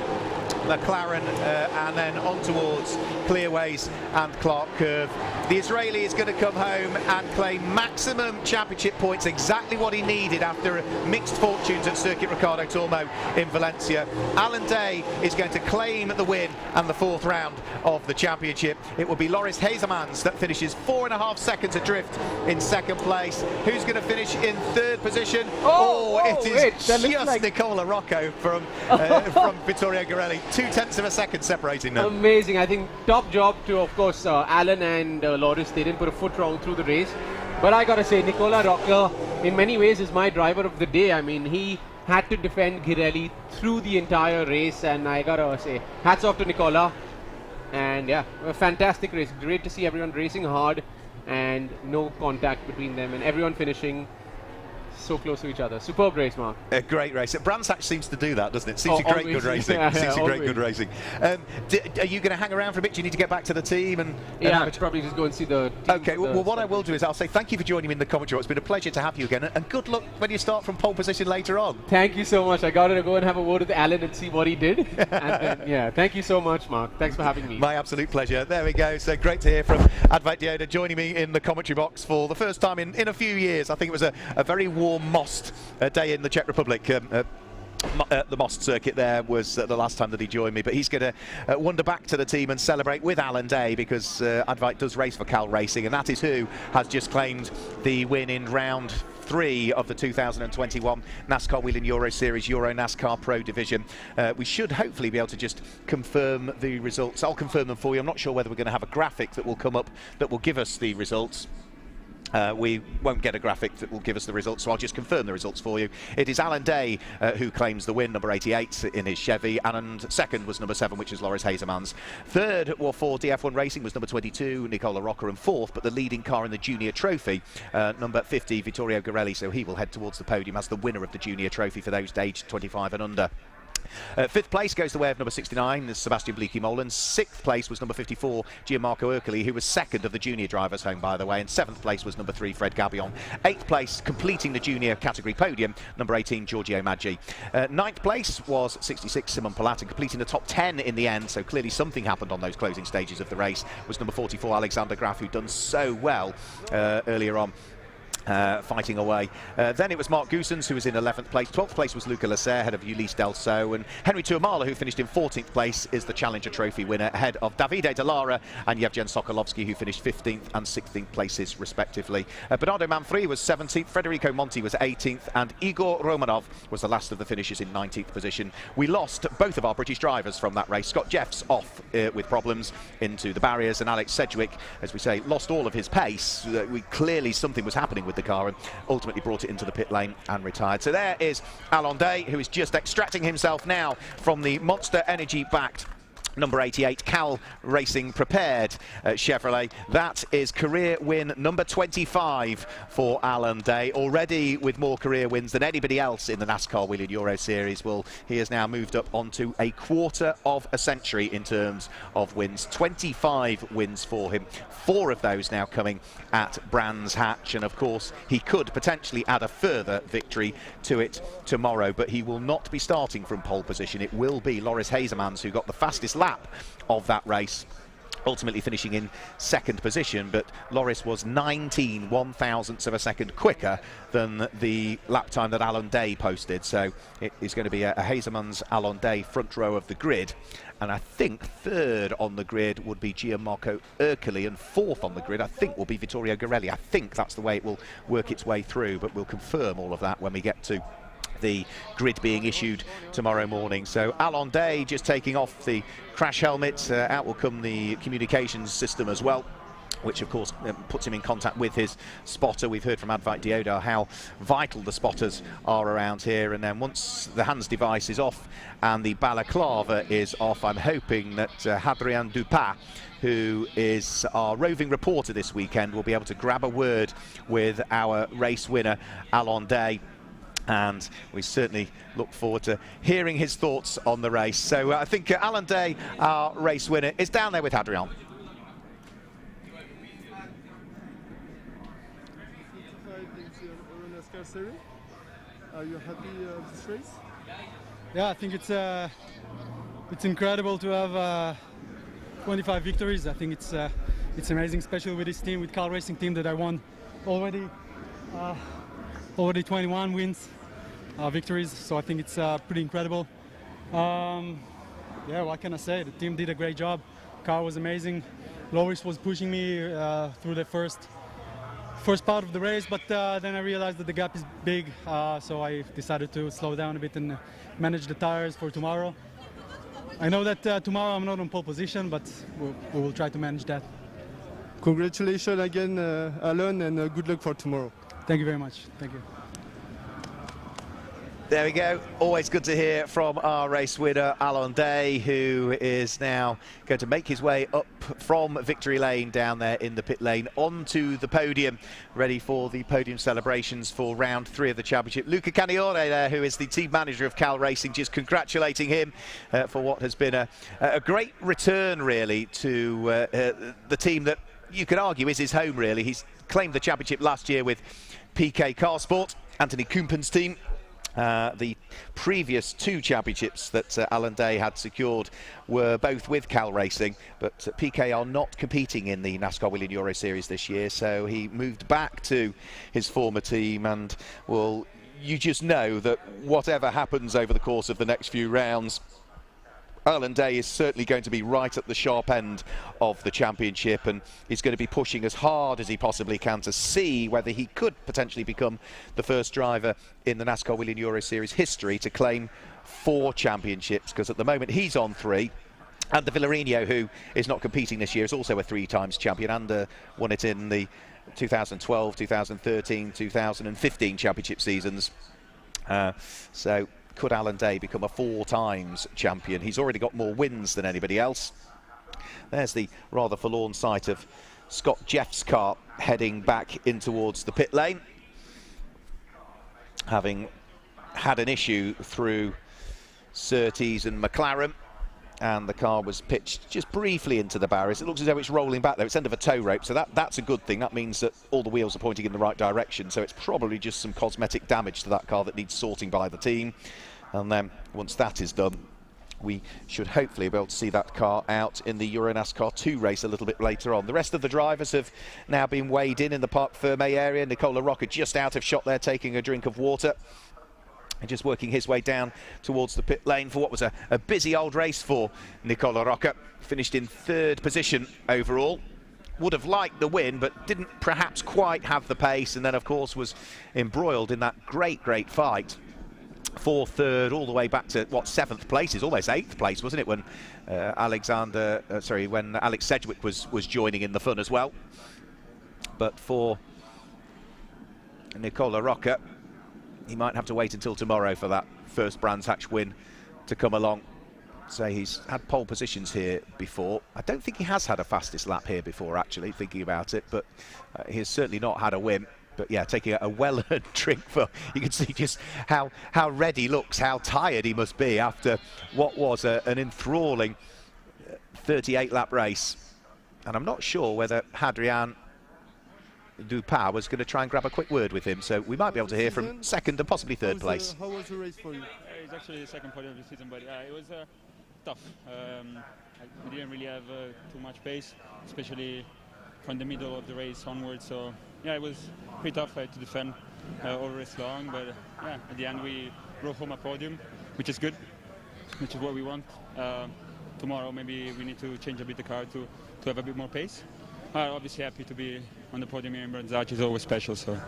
McLaren and then on towards Clearways and Clark Curve. The Israeli is going to come home and claim maximum championship points, exactly what he needed after mixed fortunes at Circuit Ricardo Tormo in Valencia. Alan Day is going to claim the win and the 4th round of the championship. It will be Loris Hazemans that finishes 4.5 seconds adrift in 2nd place. Who's going to finish in 3rd position? It is just like Nicola Rocco from Vittorio Garelli. 0.2 of a second separating them. Amazing. I think top job to, of course, Alan and Loris. They didn't put a foot wrong through the race. But I gotta say, Nicola Rocco, in many ways, is my driver of the day. I mean, he had to defend Garelli through the entire race, and I gotta say, hats off to Nicola. And yeah, a fantastic race. Great to see everyone racing hard and no contact between them, and everyone finishing so close to each other. Superb race, Mark. A great race. Brands Hatch seems to do that, doesn't it? Seems great good racing. Great good racing. Are you going to hang around for a bit? Do you need to get back to the team? And probably just go and see the team. Okay, well, what I will do is I'll say thank you for joining me in the commentary. It's been a pleasure to have you again, and good luck when you start from pole position later on. Thank you so much. I got to go and have a word with Alan and see what he did. And then, thank you so much, Mark. Thanks for having me. My absolute pleasure. There we go. So great to hear from Advait Dioda joining me in the commentary box for the first time in a few years. I think it was a very warm Most day in the Czech Republic. The Most circuit there was the last time that he joined me, but he's going to wander back to the team and celebrate with Alan Day, because Advait does race for Cal Racing, and that is who has just claimed the win in round 3 of the 2021 NASCAR Whelen Euro Series EuroNASCAR Pro Division. We should hopefully be able to just confirm the results. I'll confirm them for you. I'm not sure whether we're going to have a graphic that will come up that will give us the results. We won't get a graphic that will give us the results, so I'll just confirm the results for you. It is Alan Day who claims the win, number 88 in his Chevy, and second was number 7, which is Loris Hazemans. Third for DF1 Racing was number 22, Nicola Rocca, and 4th, but the leading car in the Junior Trophy, number 50, Vittorio Garelli, so he will head towards the podium as the winner of the Junior Trophy for those aged 25 and under. 5th place goes the way of number 69, Sebastian Bleekie-Molen. 6th place was number 54, Gianmarco Ercoli, who was 2nd of the junior drivers home, by the way. And 7th place was number 3, Fred Gabion. 8th place, completing the junior category podium, number 18, Giorgio Maggi. 9th place was 66, Simon Palat, and completing the top 10 in the end, so clearly something happened on those closing stages of the race, was number 44, Alexander Graf, who'd done so well earlier on fighting away. Then it was Mark Goosens who was in 11th place. 12th place was Luca Lasser ahead of Ulysse Delso, and Henry Tuomala, who finished in 14th place, is the Challenger Trophy winner ahead of Davide Dallara and Yevgen Sokolovsky, who finished 15th and 16th places respectively. Bernardo Manfredi was 17th, Federico Monti was 18th, and Igor Romanov was the last of the finishers in 19th position. We lost both of our British drivers from that race. Scott Jeffs off with problems into the barriers, and Alex Sedgwick, as we say, lost all of his pace. Clearly something was happening with the car and ultimately brought it into the pit lane and retired. So there is Alain Day, who is just extracting himself now from the Monster Energy backed number 88 Cal Racing Prepared Chevrolet. That is career win number 25 for Alain Day, already with more career wins than anybody else in the NASCAR Whelen Euro Series. Well, he has now moved up onto a quarter of a century in terms of wins. 25 wins for him, 4 of those now coming at Brands Hatch, and of course he could potentially add a further victory to it tomorrow, but he will not be starting from pole position. It will be Loris Hazemans who got the fastest lap of that race, ultimately finishing in 2nd position, but Loris was 19 one-thousandths of a second quicker than the lap time that Alain Day posted. So it is going to be a Hazemans Alain Day front row of the grid, and I think 3rd on the grid would be Gianmarco Ercoli, and 4th on the grid I think will be Vittorio Garelli. I think that's the way it will work its way through, but we'll confirm all of that when we get to the grid being issued tomorrow morning. So Alain Day just taking off the crash helmet. Out will come the communications system as well, which of course puts him in contact with his spotter. We've heard from Advite Deodar how vital the spotters are around here, and then once the hands device is off and the balaclava is off, I'm hoping that Hadrien Dupin, who is our roving reporter this weekend, will be able to grab a word with our race winner Alain Day, and we certainly look forward to hearing his thoughts on the race. So I think Alain Day, our race winner, is down there with Hadrien. NASCAR series. Are you happy with this race? Yeah, I think it's incredible to have 25 victories. I think it's amazing, especially with this team, with Cal Racing team, that I won already 21 wins, victories. So I think it's pretty incredible. Yeah, what can I say? The team did a great job. Car was amazing. Loris was pushing me through the first part of the race, but then I realized that the gap is big, so I decided to slow down a bit and manage the tires for tomorrow. I know that tomorrow I'm not on pole position, but we will try to manage that. Congratulations again, Alain, and good luck for tomorrow. Thank you very much. Thank you. There we go. Always good to hear from our race winner, Alain Day, who is now going to make his way up from victory lane down there in the pit lane onto the podium, ready for the podium celebrations for round 3 of the championship. Luca Caniore there, who is the team manager of Cal Racing, just congratulating him for what has been a great return, really, to the team that you could argue is his home, really. He's claimed the championship last year with PK Carsport, Anthony Kumpen's team. The previous 2 championships that Alain Day had secured were both with Cal Racing, but PK are not competing in the NASCAR Whelen Euro Series this year, so he moved back to his former team, and, well, you just know that whatever happens over the course of the next few rounds, Alain Day is certainly going to be right at the sharp end of the championship, and he's going to be pushing as hard as he possibly can to see whether he could potentially become the first driver in the NASCAR Whelen Euro Series history to claim 4 championships, because at the moment he's on 3. And the Villarino, who is not competing this year, is also a 3-times champion and won it in the 2012, 2013, 2015 championship seasons. So could Alain Day become a 4-times champion? He's already got more wins than anybody else. There's the rather forlorn sight of Scott Jeff's car heading back in towards the pit lane, having had an issue through Surtees and McLaren, and the car was pitched just briefly into the barriers. It looks as though it's rolling back, though. It's end of a tow rope, so that's a good thing. That means that all the wheels are pointing in the right direction, so it's probably just some cosmetic damage to that car that needs sorting by the team. And then once that is done, we should hopefully be able to see that car out in the EuroNASCAR 2 race a little bit later on. The rest of the drivers have now been weighed in the Parc Ferme area. Nicola Rocca just out of shot there, taking a drink of water. And just working his way down towards the pit lane for what was a busy old race for Nicola Rocca. Finished in 3rd position overall. Would have liked the win, but didn't perhaps quite have the pace, and then of course was embroiled in that great fight for 3rd all the way back to what, 7th place, is almost 8th place, wasn't it, when when Alex Sedgwick was joining in the fun as well. But for Nicola Rocca, he might have to wait until tomorrow for that first Brands Hatch win to come along. So he's had pole positions here before. I don't think he has had a fastest lap here before, actually, thinking about it, but he has certainly not had a win. But yeah, taking a well-earned drink. You can see just how red he looks, how tired he must be after what was an enthralling 38-lap race. And I'm not sure whether Hadrian Dupin was going to try and grab a quick word with him, so we might be able to hear from 2nd and possibly 3rd place. How was the race for you? It's actually the 2nd podium of the season, but it was tough. We didn't really have too much pace, especially from the middle of the race onwards. So yeah, it was pretty tough to defend all race long, but yeah, at the end we brought home a podium, which is good, which is what we want. Tomorrow maybe we need to change a bit the car to have a bit more pace. Obviously happy to be on the podium here in Brands Hatch. Is always special. So.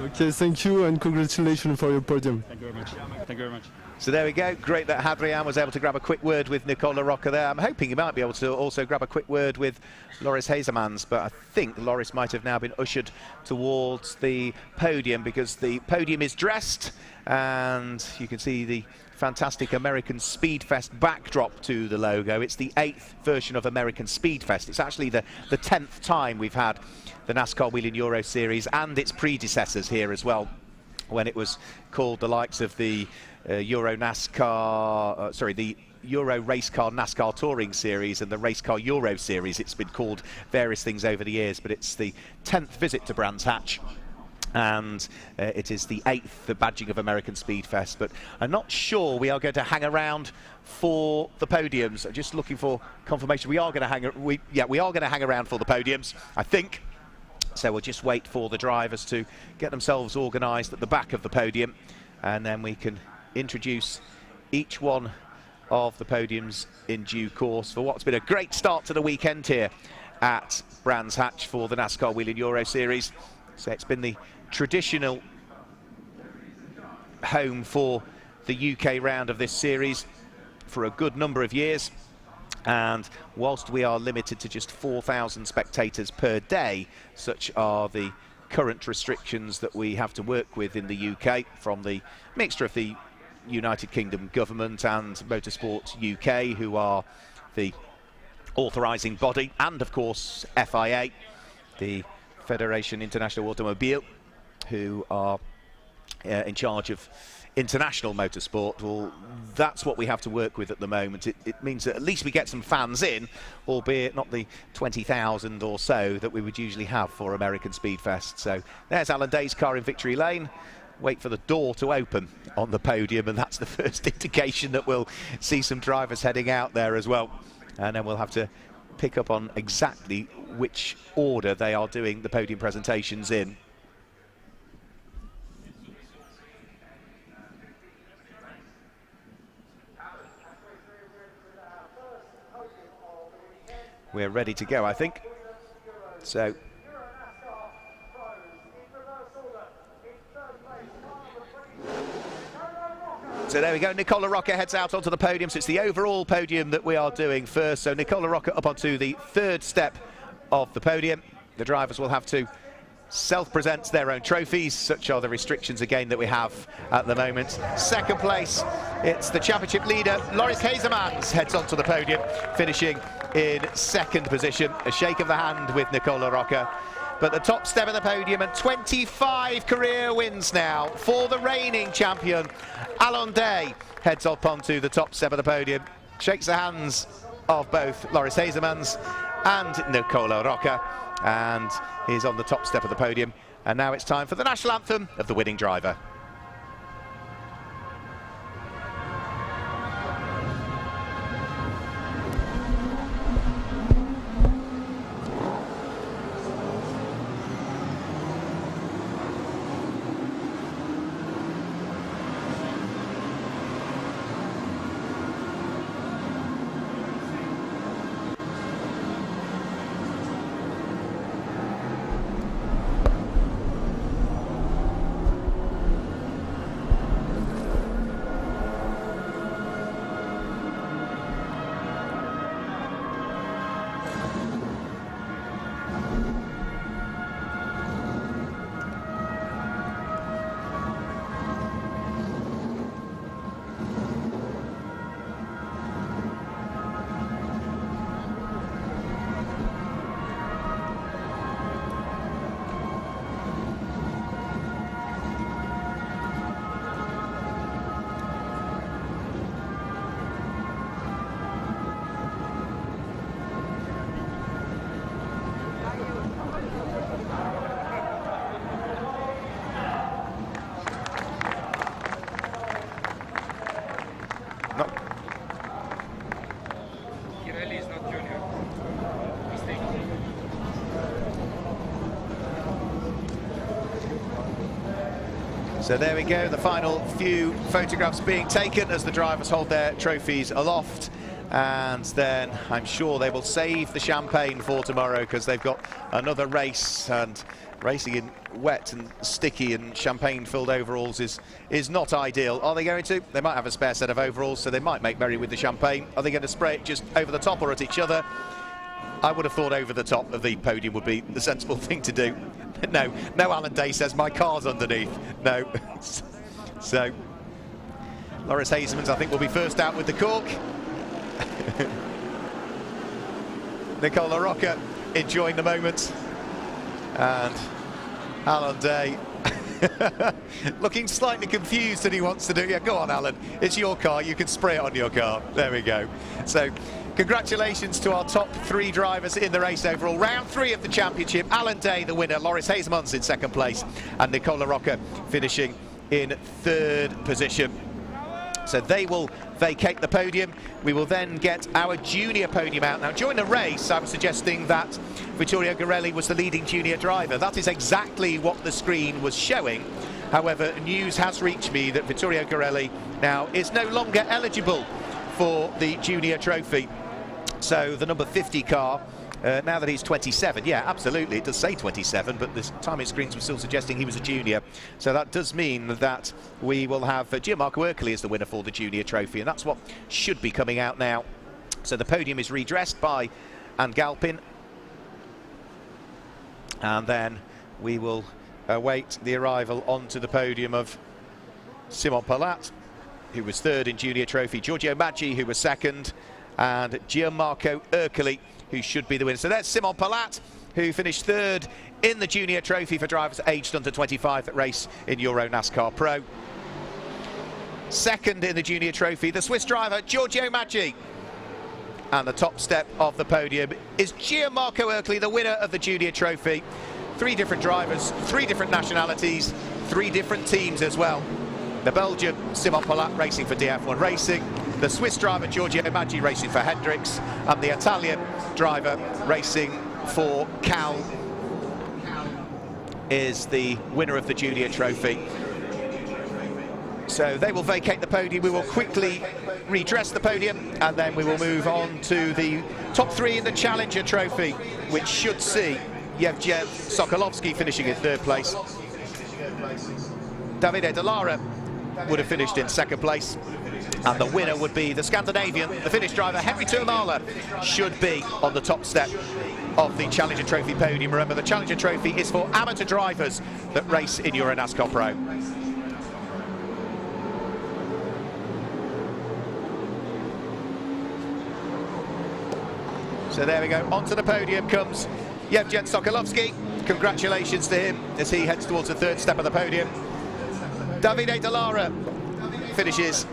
Okay, thank you and congratulations for your podium. Thank you very much. Thank you very much. So there we go. Great that Hadrian was able to grab a quick word with Nicola Rocca there. I'm hoping he might be able to also grab a quick word with Loris Hazemans, but I think Loris might have now been ushered towards the podium, because the podium is dressed and you can see the fantastic American Speedfest backdrop to the logo. It's the 8th version of American Speedfest. It's actually the 10th time we've had the NASCAR Whelen Euro Series and its predecessors here as well, when it was called the likes of the EuroNASCAR, the Euro Race Car NASCAR Touring Series and the Race Car Euro Series. It's been called various things over the years, but it's the 10th visit to Brands Hatch. And it is the 8th, the badging of American Speedfest. But I'm not sure we are going to hang around for the podiums. I'm just looking for confirmation. We are going to hang around for the podiums, I think. So we'll just wait for the drivers to get themselves organised at the back of the podium, and then we can introduce each one of the podiums in due course for what's been a great start to the weekend here at Brands Hatch for the NASCAR Whelen Euro Series. So it's been the traditional home for the UK round of this series for a good number of years, and whilst we are limited to just 4,000 spectators per day, such are the current restrictions that we have to work with in the UK from the mixture of the United Kingdom government and Motorsport UK, who are the authorising body, and of course FIA, the Federation International Automobile, who are in charge of international motorsport. Well, that's what we have to work with at the moment. It means that at least we get some fans in, albeit not the 20,000 or so that we would usually have for American Speedfest. So there's Alan Day's car in victory lane. Wait for the door to open on the podium, and that's the first indication that we'll see some drivers heading out there as well. And then we'll have to pick up on exactly which order they are doing the podium presentations in. We're ready to go, I think. So there we go. Nicola Rocca heads out onto the podium. So it's the overall podium that we are doing first. So Nicola Rocca up onto the 3rd step of the podium. The drivers will have to self-present their own trophies. Such are the restrictions again that we have at the moment. 2nd place, it's the championship leader, Loris Hazemans, heads onto the podium, finishing in 2nd position. A shake of the hand with Nicola Rocca. But the top step of the podium, and 25 career wins now for the reigning champion. Alan Day heads up onto the top step of the podium, shakes the hands of both Loris Hazemans and Nicola Rocca, and he's on the top step of the podium. And now it's time for the national anthem of the winning driver. So there we go, the final few photographs being taken as the drivers hold their trophies aloft. And then I'm sure they will save the champagne for tomorrow, because they've got another race, and racing in wet and sticky and champagne-filled overalls is not ideal. Are they going to? They might have a spare set of overalls, so they might make merry with the champagne. Are they going to spray it just over the top or at each other? I would have thought over the top of the podium would be the sensible thing to do. No, Alan Day says my car's underneath. No. So, Loris Hasemans, I think, will be first out with the cork. Nicola Rocca enjoying the moment, and Alan Day looking slightly confused, and he wants to do, yeah, go on Alan, it's your car, you can spray it on your car. There we go. So congratulations to our top 3 drivers in the race overall. Round 3 of the championship, Alan Day the winner, Loris Hasemans in 2nd place, and Nicola Rocca finishing in 3rd position. So they will vacate the podium. We will then get our junior podium out. Now, during the race, I was suggesting that Vittorio Garelli was the leading junior driver. That is exactly what the screen was showing. However, news has reached me that Vittorio Garelli now is no longer eligible for the junior trophy. So the number 50 car, now that he's 27, yeah, absolutely, it does say 27, but the timing screens were still suggesting he was a junior. So that does mean that we will have Gianmarco Ercoli as the winner for the junior trophy, and that's what should be coming out now. So the podium is redressed by Anne Galpin, and then we will await the arrival onto the podium of Simon Palat, who was 3rd in junior trophy, Giorgio Maggi, who was 2nd, and Gianmarco Ercoli, who should be the winner. So there's Simon Palat, who finished 3rd in the junior trophy for drivers aged under 25 that race in EuroNASCAR Pro. 2nd in the junior trophy, the Swiss driver Giorgio Maggi. And the top step of the podium is Gianmarco Ercoli, the winner of the junior trophy. 3 different drivers, 3 different nationalities, 3 different teams as well. The Belgian Simon Palat racing for DF1 Racing, the Swiss driver Giorgio Maggi racing for Hendricks, and the Italian driver racing for Cal is the winner of the junior trophy. So they will vacate the podium. We will quickly redress the podium, and then we will move on to the top 3 in the Challenger trophy, which should see Yevgen Sokolovsky finishing in 3rd place. Davide Dallara would have finished in 2nd place, and the winner would be the Scandinavian, the Finnish driver Henri Tuomala, should be on the top step of the Challenger Trophy podium. Remember, the Challenger Trophy is for amateur drivers that race in EuroNASCAR Pro. So there we go, onto the podium comes Yevgen Sokolovsky. Congratulations to him as he heads towards the 3rd step of the podium. Davide Dallara finishes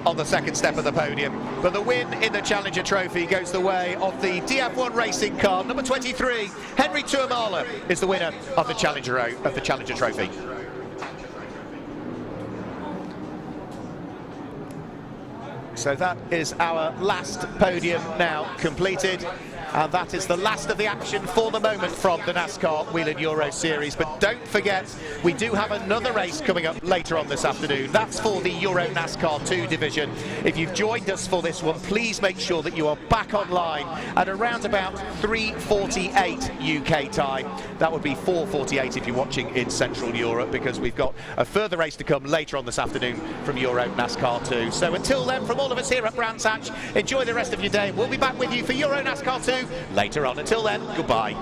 on the 2nd step of the podium, but the win in the Challenger Trophy goes the way of the DF1 racing car. Number 23, Henri Tuomala, is the winner of the Challenger Trophy. So that is our last podium now completed. And that is the last of the action for the moment from the NASCAR Whelen Euro Series. But don't forget, we do have another race coming up later on this afternoon. That's for the EuroNASCAR 2 division. If you've joined us for this one, please make sure that you are back online at around about 3:48 UK time. That would be 4:48 if you're watching in Central Europe, because we've got a further race to come later on this afternoon from EuroNASCAR 2. So until then, from all of us here at Brands Hatch, enjoy the rest of your day. We'll be back with you for EuroNASCAR 2 later on. Until then, goodbye.